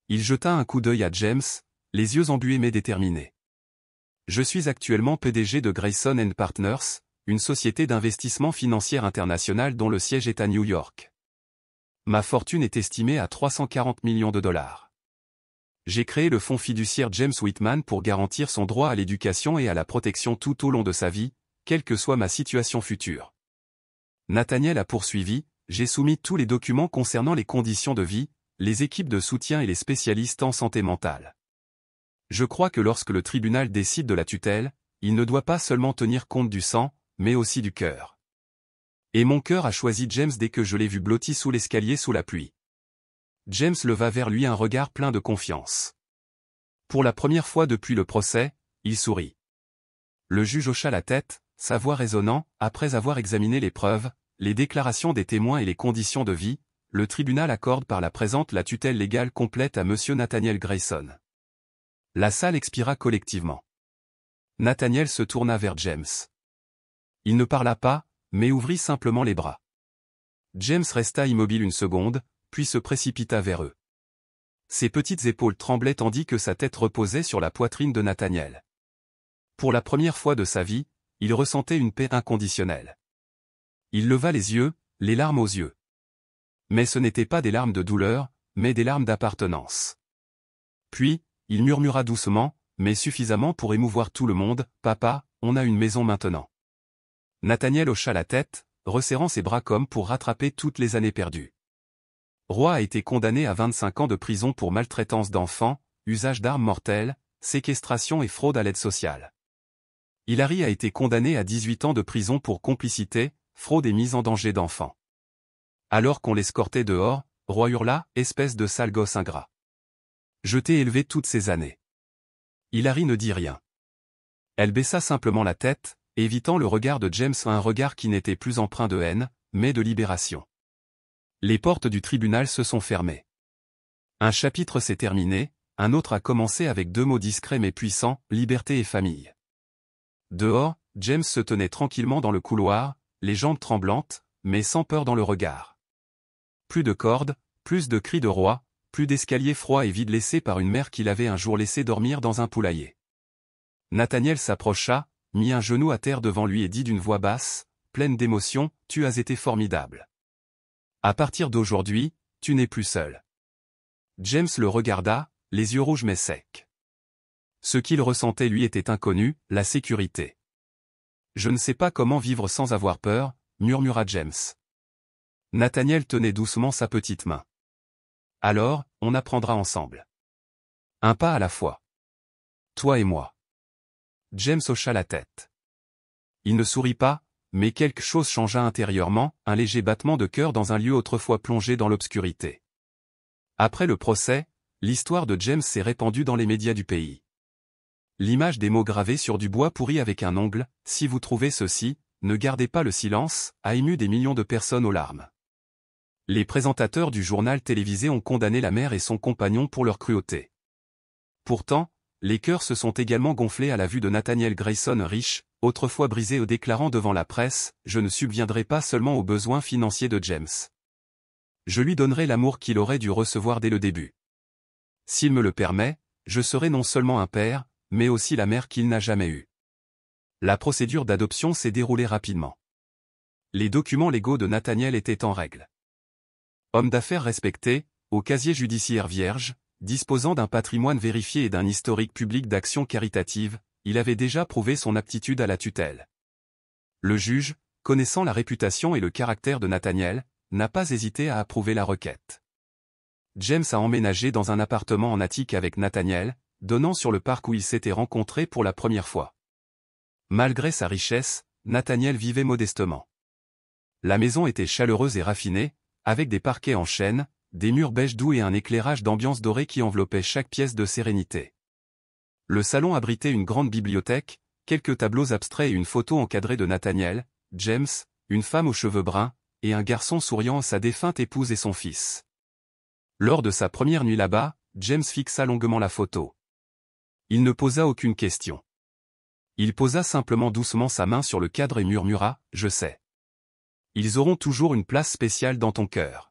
Il jeta un coup d'œil à James, les yeux embués mais déterminés. « Je suis actuellement PDG de Grayson & Partners, une société d'investissement financière internationale dont le siège est à New York. Ma fortune est estimée à 340 millions de dollars. J'ai créé le fonds fiduciaire James Whitman pour garantir son droit à l'éducation et à la protection tout au long de sa vie, quelle que soit ma situation future. Nathaniel a poursuivi, j'ai soumis tous les documents concernant les conditions de vie, les équipes de soutien et les spécialistes en santé mentale. Je crois que lorsque le tribunal décide de la tutelle, il ne doit pas seulement tenir compte du sang, mais aussi du cœur. Et mon cœur a choisi James dès que je l'ai vu blotti sous l'escalier sous la pluie. James leva vers lui un regard plein de confiance. Pour la première fois depuis le procès, il sourit. Le juge hocha la tête, sa voix résonnant, après avoir examiné les preuves, les déclarations des témoins et les conditions de vie, le tribunal accorde par la présente la tutelle légale complète à Monsieur Nathaniel Grayson. La salle expira collectivement. Nathaniel se tourna vers James. Il ne parla pas, mais ouvrit simplement les bras. James resta immobile une seconde, puis se précipita vers eux. Ses petites épaules tremblaient tandis que sa tête reposait sur la poitrine de Nathaniel. Pour la première fois de sa vie, il ressentait une paix inconditionnelle. Il leva les yeux, les larmes aux yeux. Mais ce n'étaient pas des larmes de douleur, mais des larmes d'appartenance. Puis, il murmura doucement, mais suffisamment pour émouvoir tout le monde, « Papa, on a une maison maintenant. » Nathaniel hocha la tête, resserrant ses bras comme pour rattraper toutes les années perdues. Roy a été condamné à 25 ans de prison pour maltraitance d'enfants, usage d'armes mortelles, séquestration et fraude à l'aide sociale. Hilary a été condamné à 18 ans de prison pour complicité, fraude et mise en danger d'enfants. Alors qu'on l'escortait dehors, Roy hurla, « Espèce de sale gosse ingrat. Je t'ai élevé toutes ces années. » Hilary ne dit rien. Elle baissa simplement la tête, évitant le regard de James, un regard qui n'était plus empreint de haine, mais de libération. Les portes du tribunal se sont fermées. Un chapitre s'est terminé, un autre a commencé avec 2 mots discrets mais puissants, liberté et famille. Dehors, James se tenait tranquillement dans le couloir, les jambes tremblantes, mais sans peur dans le regard. Plus de cordes, plus de cris de Roy, plus d'escaliers froids et vides laissés par une mère qu'il avait un jour laissé dormir dans un poulailler. Nathaniel s'approcha, mit un genou à terre devant lui et dit d'une voix basse, pleine d'émotion, « Tu as été formidable. À partir d'aujourd'hui, tu n'es plus seul. » James le regarda, les yeux rouges mais secs. Ce qu'il ressentait lui était inconnu, la sécurité. « Je ne sais pas comment vivre sans avoir peur, » murmura James. Nathaniel tenait doucement sa petite main. « Alors, on apprendra ensemble. Un pas à la fois. Toi et moi. » James hocha la tête. Il ne sourit pas, mais quelque chose changea intérieurement, un léger battement de cœur dans un lieu autrefois plongé dans l'obscurité. Après le procès, l'histoire de James s'est répandue dans les médias du pays. L'image des mots gravés sur du bois pourri avec un ongle, « Si vous trouvez ceci, ne gardez pas le silence », a ému des millions de personnes aux larmes. Les présentateurs du journal télévisé ont condamné la mère et son compagnon pour leur cruauté. Pourtant, les cœurs se sont également gonflés à la vue de Nathaniel Grayson riche, autrefois brisé au déclarant devant la presse, « Je ne subviendrai pas seulement aux besoins financiers de James. Je lui donnerai l'amour qu'il aurait dû recevoir dès le début. S'il me le permet, je serai non seulement un père, mais aussi la mère qu'il n'a jamais eue. » La procédure d'adoption s'est déroulée rapidement. Les documents légaux de Nathaniel étaient en règle. Homme d'affaires respecté, au casier judiciaire vierge, disposant d'un patrimoine vérifié et d'un historique public d'action caritative, il avait déjà prouvé son aptitude à la tutelle. Le juge, connaissant la réputation et le caractère de Nathaniel, n'a pas hésité à approuver la requête. James a emménagé dans un appartement en attique avec Nathaniel, donnant sur le parc où ils s'étaient rencontrés pour la première fois. Malgré sa richesse, Nathaniel vivait modestement. La maison était chaleureuse et raffinée, avec des parquets en chêne, des murs beige doux et un éclairage d'ambiance dorée qui enveloppait chaque pièce de sérénité. Le salon abritait une grande bibliothèque, quelques tableaux abstraits et une photo encadrée de Nathaniel, James, une femme aux cheveux bruns, et un garçon souriant à sa défunte épouse et son fils. Lors de sa première nuit là-bas, James fixa longuement la photo. Il ne posa aucune question. Il posa simplement doucement sa main sur le cadre et murmura, « Je sais. Ils auront toujours une place spéciale dans ton cœur.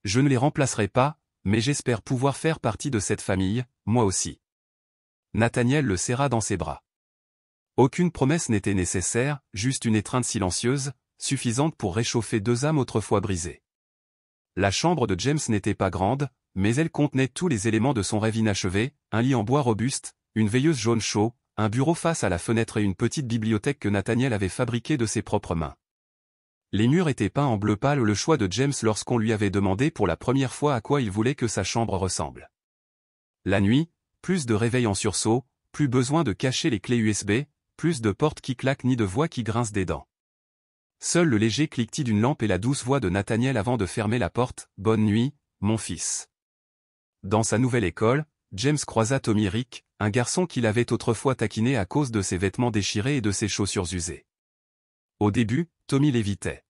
Je ne les remplacerai pas, mais j'espère pouvoir faire partie de cette famille, moi aussi. » Nathaniel le serra dans ses bras. Aucune promesse n'était nécessaire, juste une étreinte silencieuse, suffisante pour réchauffer 2 âmes autrefois brisées. La chambre de James n'était pas grande, mais elle contenait tous les éléments de son rêve inachevé, un lit en bois robuste, une veilleuse jaune chaud, un bureau face à la fenêtre et une petite bibliothèque que Nathaniel avait fabriquée de ses propres mains. Les murs étaient peints en bleu pâle, le choix de James lorsqu'on lui avait demandé pour la première fois à quoi il voulait que sa chambre ressemble. La nuit, plus de réveils en sursaut, plus besoin de cacher les clés USB, plus de portes qui claquent ni de voix qui grincent des dents. Seul le léger cliquetis d'une lampe et la douce voix de Nathaniel avant de fermer la porte. « Bonne nuit, mon fils. » Dans sa nouvelle école, James croisa Tommy Rick, un garçon qu'il avait autrefois taquiné à cause de ses vêtements déchirés et de ses chaussures usées. Au début, Tommy l'évitait.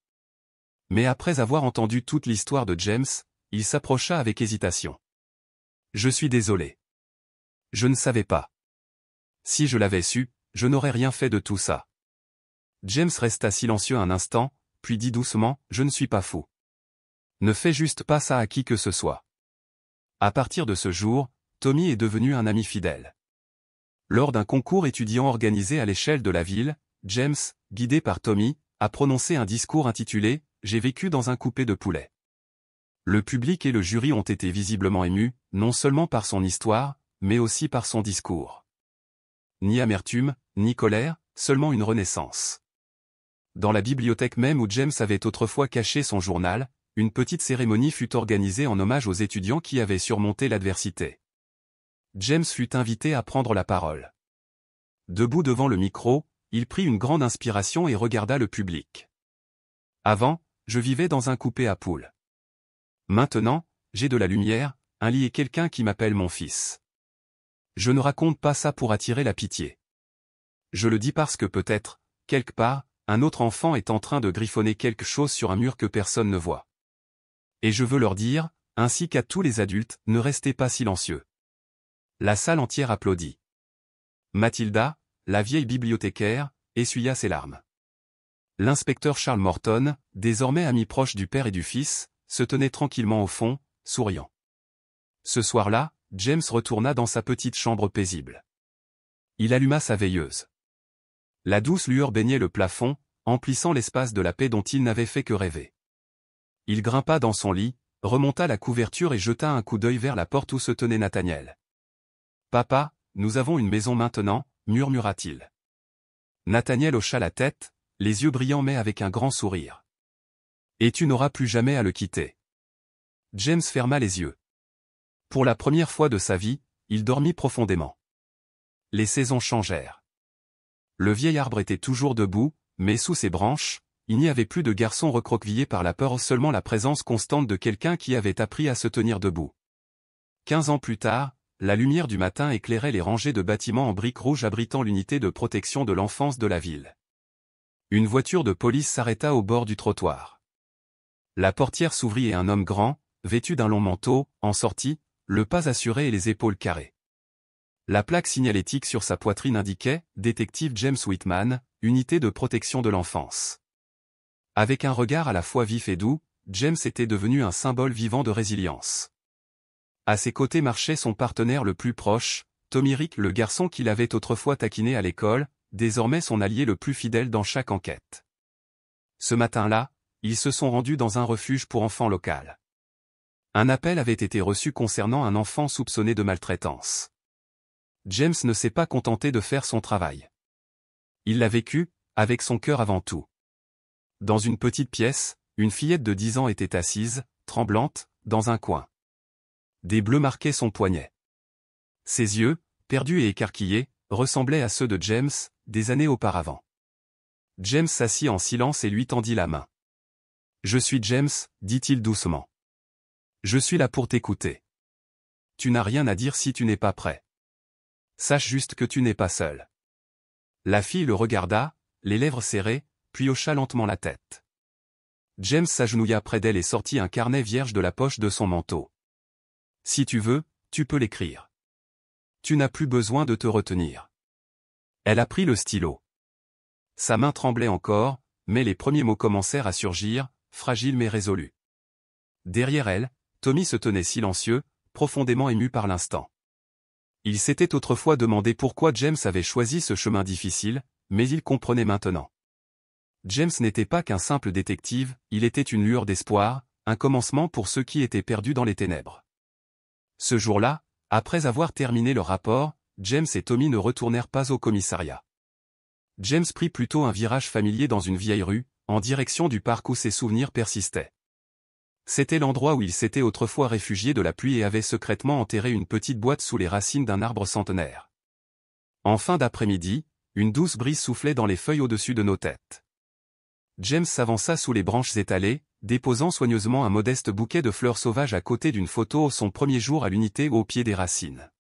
Mais après avoir entendu toute l'histoire de James, il s'approcha avec hésitation. « Je suis désolé. Je ne savais pas. Si je l'avais su, je n'aurais rien fait de tout ça. » James resta silencieux un instant, puis dit doucement, « Je ne suis pas fou. Ne fais juste pas ça à qui que ce soit. » À partir de ce jour, Tommy est devenu un ami fidèle. Lors d'un concours étudiant organisé à l'échelle de la ville, James, guidé par Tommy, a prononcé un discours intitulé « J'ai vécu dans un coupé de poulet ». Le public et le jury ont été visiblement émus, non seulement par son histoire, mais aussi par son discours. Ni amertume, ni colère, seulement une renaissance. Dans la bibliothèque même où James avait autrefois caché son journal, une petite cérémonie fut organisée en hommage aux étudiants qui avaient surmonté l'adversité. James fut invité à prendre la parole. Debout devant le micro, il prit une grande inspiration et regarda le public. « Avant, je vivais dans un coupé à poules. Maintenant, j'ai de la lumière, un lit et quelqu'un qui m'appelle mon fils. Je ne raconte pas ça pour attirer la pitié. Je le dis parce que peut-être, quelque part, un autre enfant est en train de griffonner quelque chose sur un mur que personne ne voit. Et je veux leur dire, ainsi qu'à tous les adultes, ne restez pas silencieux. » La salle entière applaudit. Mathilda, la vieille bibliothécaire, essuya ses larmes. L'inspecteur Charles Morton, désormais ami proche du père et du fils, se tenait tranquillement au fond, souriant. Ce soir-là, James retourna dans sa petite chambre paisible. Il alluma sa veilleuse. La douce lueur baignait le plafond, emplissant l'espace de la paix dont il n'avait fait que rêver. Il grimpa dans son lit, remonta la couverture et jeta un coup d'œil vers la porte où se tenait Nathaniel. « Papa, nous avons une maison maintenant, » murmura-t-il. Nathaniel hocha la tête, les yeux brillants mais avec un grand sourire. « Et tu n'auras plus jamais à le quitter. » James ferma les yeux. Pour la première fois de sa vie, il dormit profondément. Les saisons changèrent. Le vieil arbre était toujours debout, mais sous ses branches, il n'y avait plus de garçon recroquevillé par la peur, seulement la présence constante de quelqu'un qui avait appris à se tenir debout. 15 ans plus tard, la lumière du matin éclairait les rangées de bâtiments en briques rouges abritant l'unité de protection de l'enfance de la ville. Une voiture de police s'arrêta au bord du trottoir. La portière s'ouvrit et un homme grand, vêtu d'un long manteau, en sortit, le pas assuré et les épaules carrées. La plaque signalétique sur sa poitrine indiquait « Détective James Whitman, unité de protection de l'enfance ». Avec un regard à la fois vif et doux, James était devenu un symbole vivant de résilience. À ses côtés marchait son partenaire le plus proche, Tommy Rick, le garçon qu'il avait autrefois taquiné à l'école, désormais son allié le plus fidèle dans chaque enquête. Ce matin-là, ils se sont rendus dans un refuge pour enfants local. Un appel avait été reçu concernant un enfant soupçonné de maltraitance. James ne s'est pas contenté de faire son travail. Il l'a vécu, avec son cœur avant tout. Dans une petite pièce, une fillette de 10 ans était assise, tremblante, dans un coin. Des bleus marquaient son poignet. Ses yeux, perdus et écarquillés, ressemblaient à ceux de James, des années auparavant. James s'assit en silence et lui tendit la main. « Je suis James, » dit-il doucement. « Je suis là pour t'écouter. Tu n'as rien à dire si tu n'es pas prêt. Sache juste que tu n'es pas seul. » La fille le regarda, les lèvres serrées, puis hocha lentement la tête. James s'agenouilla près d'elle et sortit un carnet vierge de la poche de son manteau. « Si tu veux, tu peux l'écrire. Tu n'as plus besoin de te retenir. » Elle a pris le stylo. Sa main tremblait encore, mais les premiers mots commencèrent à surgir, fragiles mais résolus. Derrière elle, Tommy se tenait silencieux, profondément ému par l'instant. Il s'était autrefois demandé pourquoi James avait choisi ce chemin difficile, mais il comprenait maintenant. James n'était pas qu'un simple détective, il était une lueur d'espoir, un commencement pour ceux qui étaient perdus dans les ténèbres. Ce jour-là, après avoir terminé leur rapport, James et Tommy ne retournèrent pas au commissariat. James prit plutôt un virage familier dans une vieille rue, en direction du parc où ses souvenirs persistaient. C'était l'endroit où il s'était autrefois réfugié de la pluie et avait secrètement enterré une petite boîte sous les racines d'un arbre centenaire. En fin d'après-midi, une douce brise soufflait dans les feuilles au-dessus de nos têtes. James s'avança sous les branches étalées, déposant soigneusement un modeste bouquet de fleurs sauvages à côté d'une photo son premier jour à l'unité au pied des racines.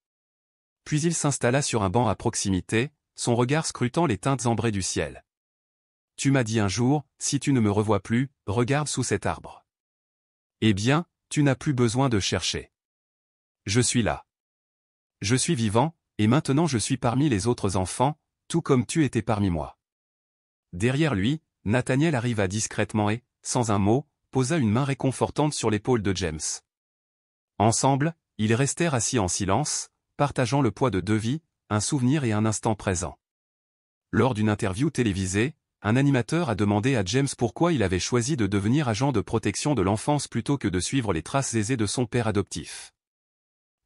Puis il s'installa sur un banc à proximité, son regard scrutant les teintes ambrées du ciel. « Tu m'as dit un jour, si tu ne me revois plus, regarde sous cet arbre. Eh bien, tu n'as plus besoin de chercher. Je suis là. Je suis vivant, et maintenant je suis parmi les autres enfants, tout comme tu étais parmi moi. » Derrière lui, Nathaniel arriva discrètement et, sans un mot, posa une main réconfortante sur l'épaule de James. Ensemble, ils restèrent assis en silence, partageant le poids de deux vies, un souvenir et un instant présent. Lors d'une interview télévisée, un animateur a demandé à James pourquoi il avait choisi de devenir agent de protection de l'enfance plutôt que de suivre les traces aisées de son père adoptif.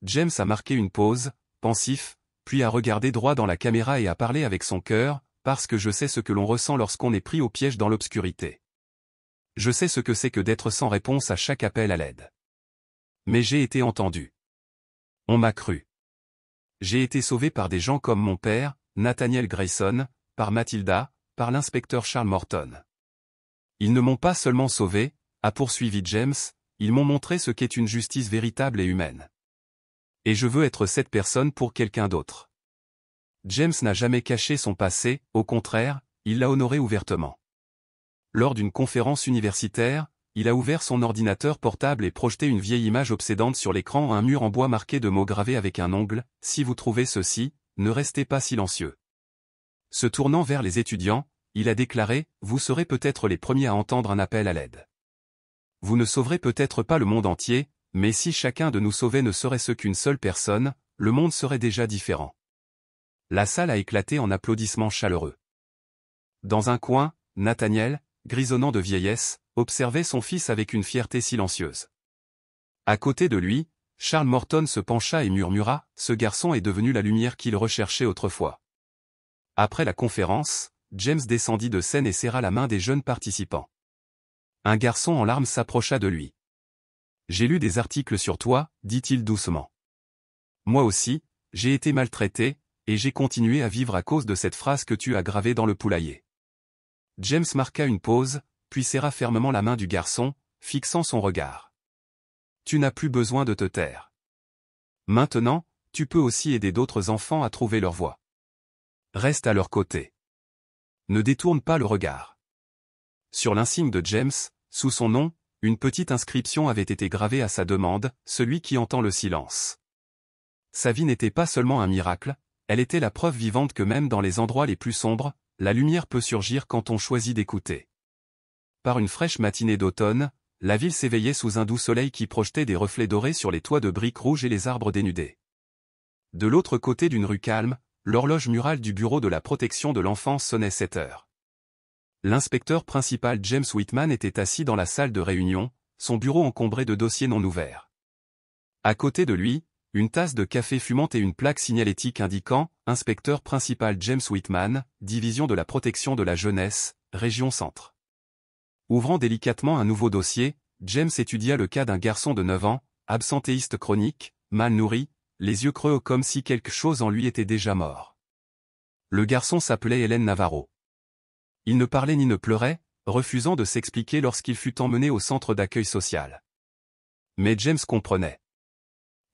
James a marqué une pause, pensif, puis a regardé droit dans la caméra et a parlé avec son cœur, parce que je sais ce que l'on ressent lorsqu'on est pris au piège dans l'obscurité. Je sais ce que c'est que d'être sans réponse à chaque appel à l'aide. Mais j'ai été entendu. On m'a cru. J'ai été sauvé par des gens comme mon père, Nathaniel Grayson, par Mathilda, par l'inspecteur Charles Morton. Ils ne m'ont pas seulement sauvé, a poursuivi James, ils m'ont montré ce qu'est une justice véritable et humaine. Et je veux être cette personne pour quelqu'un d'autre. James n'a jamais caché son passé, au contraire, il l'a honoré ouvertement. Lors d'une conférence universitaire, il a ouvert son ordinateur portable et projeté une vieille image obsédante sur l'écran à un mur en bois marqué de mots gravés avec un ongle, « Si vous trouvez ceci, ne restez pas silencieux. » Se tournant vers les étudiants, il a déclaré, « Vous serez peut-être les premiers à entendre un appel à l'aide. Vous ne sauverez peut-être pas le monde entier, mais si chacun de nous sauvait ne serait-ce qu'une seule personne, le monde serait déjà différent. » La salle a éclaté en applaudissements chaleureux. Dans un coin, Nathaniel, grisonnant de vieillesse, observait son fils avec une fierté silencieuse. À côté de lui, Charles Morton se pencha et murmura, « Ce garçon est devenu la lumière qu'il recherchait autrefois. » Après la conférence, James descendit de scène et serra la main des jeunes participants. Un garçon en larmes s'approcha de lui. « J'ai lu des articles sur toi, dit-il doucement. Moi aussi, j'ai été maltraité, et j'ai continué à vivre à cause de cette phrase que tu as gravée dans le poulailler. » James marqua une pause, puis serra fermement la main du garçon, fixant son regard. « Tu n'as plus besoin de te taire. Maintenant, tu peux aussi aider d'autres enfants à trouver leur voie. Reste à leur côté. Ne détourne pas le regard. » Sur l'insigne de James, sous son nom, une petite inscription avait été gravée à sa demande, « Celui qui entend le silence. » Sa vie n'était pas seulement un miracle, elle était la preuve vivante que même dans les endroits les plus sombres, la lumière peut surgir quand on choisit d'écouter. Par une fraîche matinée d'automne, la ville s'éveillait sous un doux soleil qui projetait des reflets dorés sur les toits de briques rouges et les arbres dénudés. De l'autre côté d'une rue calme, l'horloge murale du bureau de la protection de l'enfance sonnait 7 heures. L'inspecteur principal James Whitman était assis dans la salle de réunion, son bureau encombré de dossiers non ouverts. À côté de lui, une tasse de café fumante et une plaque signalétique indiquant « Inspecteur principal James Whitman, division de la protection de la jeunesse, région centre ». Ouvrant délicatement un nouveau dossier, James étudia le cas d'un garçon de 9 ans, absentéiste chronique, mal nourri, les yeux creux comme si quelque chose en lui était déjà mort. Le garçon s'appelait Hélène Navarro. Il ne parlait ni ne pleurait, refusant de s'expliquer lorsqu'il fut emmené au centre d'accueil social. Mais James comprenait.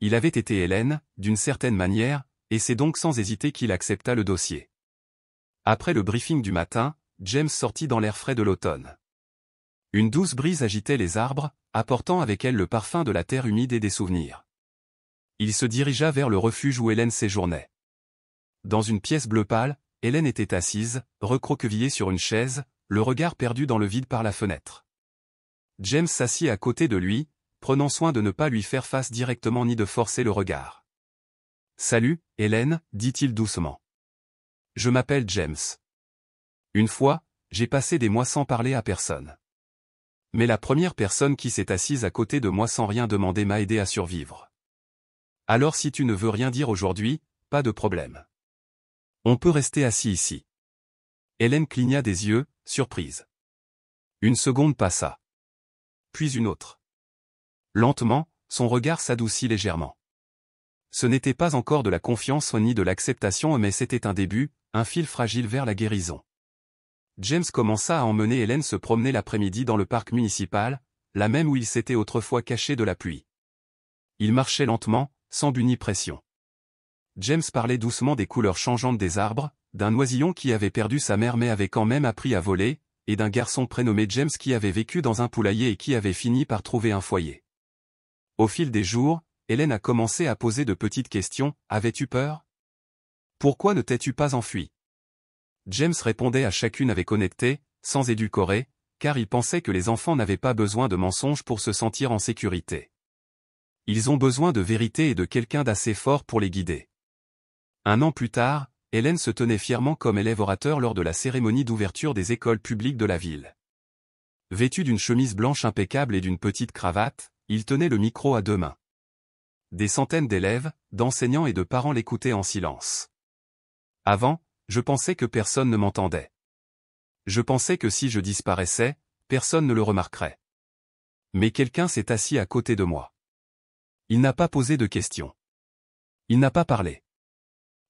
Il avait été Hélène, d'une certaine manière, et c'est donc sans hésiter qu'il accepta le dossier. Après le briefing du matin, James sortit dans l'air frais de l'automne. Une douce brise agitait les arbres, apportant avec elle le parfum de la terre humide et des souvenirs. Il se dirigea vers le refuge où Hélène séjournait. Dans une pièce bleu pâle, Hélène était assise, recroquevillée sur une chaise, le regard perdu dans le vide par la fenêtre. James s'assit à côté de lui, prenant soin de ne pas lui faire face directement ni de forcer le regard. « Salut, Hélène, dit-il doucement. Je m'appelle James. Une fois, j'ai passé des mois sans parler à personne. Mais la première personne qui s'est assise à côté de moi sans rien demander m'a aidé à survivre. Alors si tu ne veux rien dire aujourd'hui, pas de problème. On peut rester assis ici. Hélène cligna des yeux, surprise. Une seconde passa. Puis une autre. Lentement, son regard s'adoucit légèrement. Ce n'était pas encore de la confiance ni de l'acceptation, mais c'était un début, un fil fragile vers la guérison. James commença à emmener Hélène se promener l'après-midi dans le parc municipal, là même où il s'était autrefois caché de la pluie. Il marchait lentement, sans but ni pression. James parlait doucement des couleurs changeantes des arbres, d'un oisillon qui avait perdu sa mère mais avait quand même appris à voler, et d'un garçon prénommé James qui avait vécu dans un poulailler et qui avait fini par trouver un foyer. Au fil des jours, Hélène a commencé à poser de petites questions. Avais-tu peur? Pourquoi ne t'es-tu pas enfui? James répondait à chacune avec honnêteté, sans édulcorer, car il pensait que les enfants n'avaient pas besoin de mensonges pour se sentir en sécurité. Ils ont besoin de vérité et de quelqu'un d'assez fort pour les guider. Un an plus tard, Hélène se tenait fièrement comme élève orateur lors de la cérémonie d'ouverture des écoles publiques de la ville. Vêtu d'une chemise blanche impeccable et d'une petite cravate, il tenait le micro à deux mains. Des centaines d'élèves, d'enseignants et de parents l'écoutaient en silence. Avant, je pensais que personne ne m'entendait. Je pensais que si je disparaissais, personne ne le remarquerait. Mais quelqu'un s'est assis à côté de moi. Il n'a pas posé de questions. Il n'a pas parlé.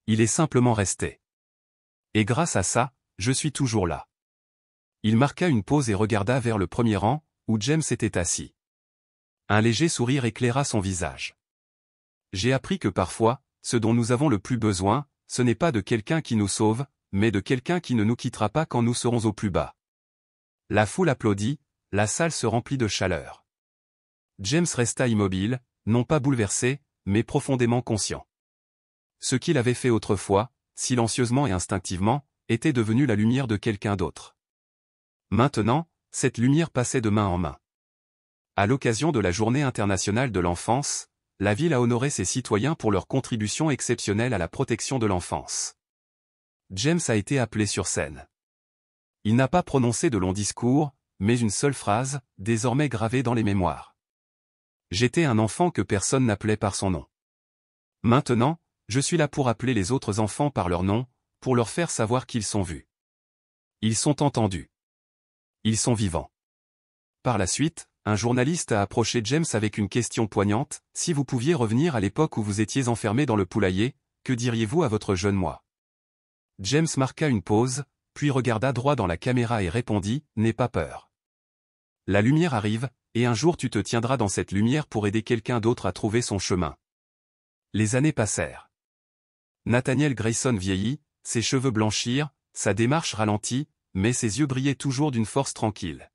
Il est simplement resté. Et grâce à ça, je suis toujours là. Il marqua une pause et regarda vers le premier rang, où James était assis. Un léger sourire éclaira son visage. J'ai appris que parfois, ce dont nous avons le plus besoin, ce n'est pas de quelqu'un qui nous sauve, mais de quelqu'un qui ne nous quittera pas quand nous serons au plus bas. La foule applaudit, la salle se remplit de chaleur. James resta immobile, non pas bouleversé, mais profondément conscient. Ce qu'il avait fait autrefois, silencieusement et instinctivement, était devenu la lumière de quelqu'un d'autre. Maintenant, cette lumière passait de main en main. À l'occasion de la Journée internationale de l'enfance, la ville a honoré ses citoyens pour leur contribution exceptionnelle à la protection de l'enfance. James a été appelé sur scène. Il n'a pas prononcé de long discours, mais une seule phrase, désormais gravée dans les mémoires. J'étais un enfant que personne n'appelait par son nom. Maintenant, je suis là pour appeler les autres enfants par leur nom, pour leur faire savoir qu'ils sont vus. Ils sont entendus. Ils sont vivants. Par la suite, un journaliste a approché James avec une question poignante. Si vous pouviez revenir à l'époque où vous étiez enfermé dans le poulailler, que diriez-vous à votre jeune moi? James marqua une pause, puis regarda droit dans la caméra et répondit, n'aie pas peur. La lumière arrive, et un jour tu te tiendras dans cette lumière pour aider quelqu'un d'autre à trouver son chemin. Les années passèrent. Nathaniel Grayson vieillit, ses cheveux blanchirent, sa démarche ralentit, mais ses yeux brillaient toujours d'une force tranquille.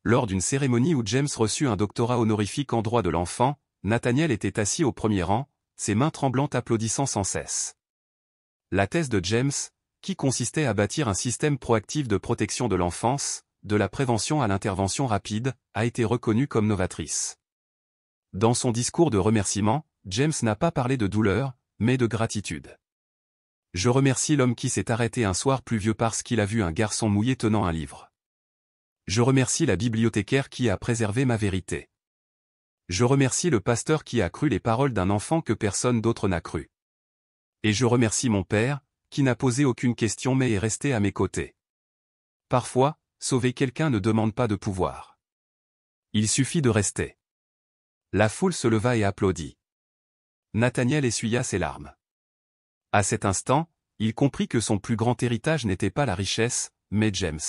Lors d'une cérémonie où James reçut un doctorat honorifique en droit de l'enfant, Nathaniel était assis au premier rang, ses mains tremblantes applaudissant sans cesse. La thèse de James, qui consistait à bâtir un système proactif de protection de l'enfance, de la prévention à l'intervention rapide, a été reconnue comme novatrice. Dans son discours de remerciement, James n'a pas parlé de douleur, mais de gratitude. Je remercie l'homme qui s'est arrêté un soir pluvieux parce qu'il a vu un garçon mouillé tenant un livre. Je remercie la bibliothécaire qui a préservé ma vérité. Je remercie le pasteur qui a cru les paroles d'un enfant que personne d'autre n'a cru. Et je remercie mon père, qui n'a posé aucune question mais est resté à mes côtés. Parfois, sauver quelqu'un ne demande pas de pouvoir. Il suffit de rester. La foule se leva et applaudit. Nathaniel essuya ses larmes. À cet instant, il comprit que son plus grand héritage n'était pas la richesse, mais James.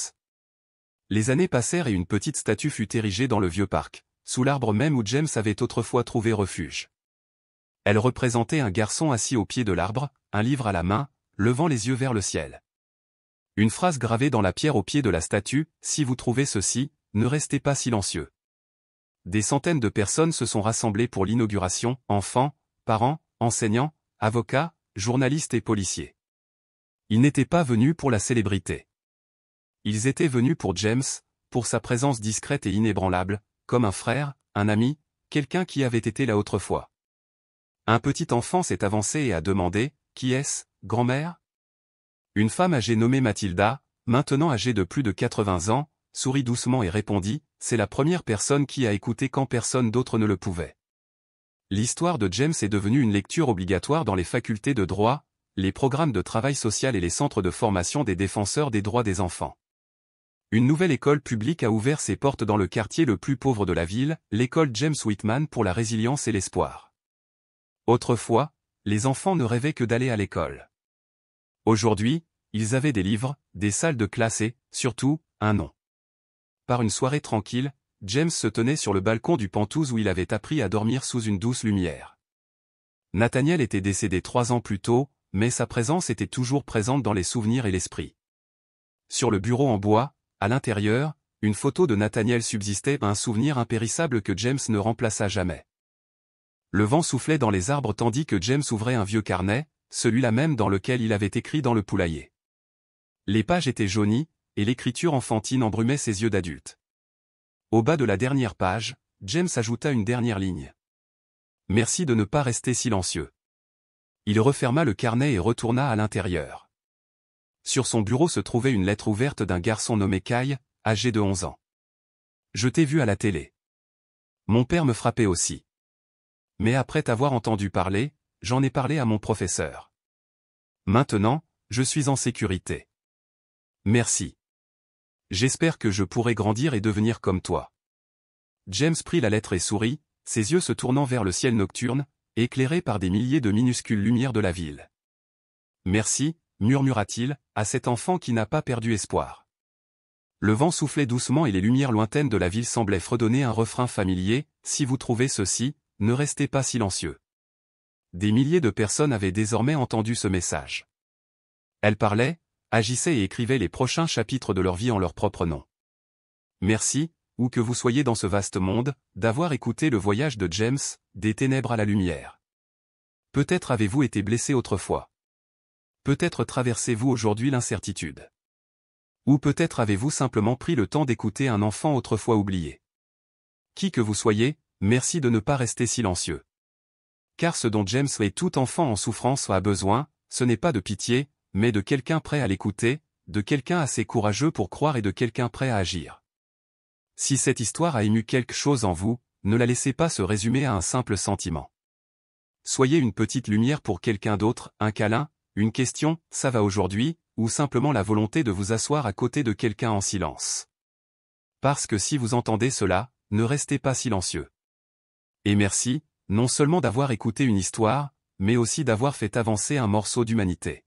Les années passèrent et une petite statue fut érigée dans le vieux parc, sous l'arbre même où James avait autrefois trouvé refuge. Elle représentait un garçon assis au pied de l'arbre, un livre à la main, levant les yeux vers le ciel. Une phrase gravée dans la pierre au pied de la statue, « Si vous trouvez ceci, ne restez pas silencieux ». Des centaines de personnes se sont rassemblées pour l'inauguration, enfants, parents, enseignants, avocats, journalistes et policiers. Ils n'étaient pas venus pour la célébrité. Ils étaient venus pour James, pour sa présence discrète et inébranlable, comme un frère, un ami, quelqu'un qui avait été là autrefois. Un petit enfant s'est avancé et a demandé, « Qui est-ce, grand-mère » Une femme âgée nommée Mathilda, maintenant âgée de plus de 80 ans, sourit doucement et répondit, « C'est la première personne qui a écouté quand personne d'autre ne le pouvait. » L'histoire de James est devenue une lecture obligatoire dans les facultés de droit, les programmes de travail social et les centres de formation des défenseurs des droits des enfants. Une nouvelle école publique a ouvert ses portes dans le quartier le plus pauvre de la ville, l'école James Whitman pour la résilience et l'espoir. Autrefois, les enfants ne rêvaient que d'aller à l'école. Aujourd'hui, ils avaient des livres, des salles de classe et, surtout, un nom. Par une soirée tranquille, James se tenait sur le balcon du Penthouse où il avait appris à dormir sous une douce lumière. Nathaniel était décédé 3 ans plus tôt, mais sa présence était toujours présente dans les souvenirs et l'esprit. Sur le bureau en bois, à l'intérieur, une photo de Nathaniel subsistait, un souvenir impérissable que James ne remplaça jamais. Le vent soufflait dans les arbres tandis que James ouvrait un vieux carnet, celui-là même dans lequel il avait écrit dans le poulailler. Les pages étaient jaunies, et l'écriture enfantine embrumait ses yeux d'adulte. Au bas de la dernière page, James ajouta une dernière ligne. « Merci de ne pas rester silencieux. » Il referma le carnet et retourna à l'intérieur. Sur son bureau se trouvait une lettre ouverte d'un garçon nommé Kyle, âgé de 11 ans. « Je t'ai vu à la télé. Mon père me frappait aussi. Mais après t'avoir entendu parler, j'en ai parlé à mon professeur. Maintenant, je suis en sécurité. Merci. J'espère que je pourrai grandir et devenir comme toi. » James prit la lettre et sourit, ses yeux se tournant vers le ciel nocturne, éclairé par des milliers de minuscules lumières de la ville. « Merci, murmura-t-il, à cet enfant qui n'a pas perdu espoir. » Le vent soufflait doucement et les lumières lointaines de la ville semblaient fredonner un refrain familier, « Si vous trouvez ceci, ne restez pas silencieux. » Des milliers de personnes avaient désormais entendu ce message. Elles parlaient, agissaient et écrivaient les prochains chapitres de leur vie en leur propre nom. Merci, où que vous soyez dans ce vaste monde, d'avoir écouté le voyage de James, des ténèbres à la lumière. Peut-être avez-vous été blessé autrefois. Peut-être traversez-vous aujourd'hui l'incertitude. Ou peut-être avez-vous simplement pris le temps d'écouter un enfant autrefois oublié. Qui que vous soyez, merci de ne pas rester silencieux. Car ce dont James et tout enfant en souffrance a besoin, ce n'est pas de pitié, mais de quelqu'un prêt à l'écouter, de quelqu'un assez courageux pour croire et de quelqu'un prêt à agir. Si cette histoire a ému quelque chose en vous, ne la laissez pas se résumer à un simple sentiment. Soyez une petite lumière pour quelqu'un d'autre, un câlin, une question, ça va aujourd'hui, ou simplement la volonté de vous asseoir à côté de quelqu'un en silence. Parce que si vous entendez cela, ne restez pas silencieux. Et merci, non seulement d'avoir écouté une histoire, mais aussi d'avoir fait avancer un morceau d'humanité.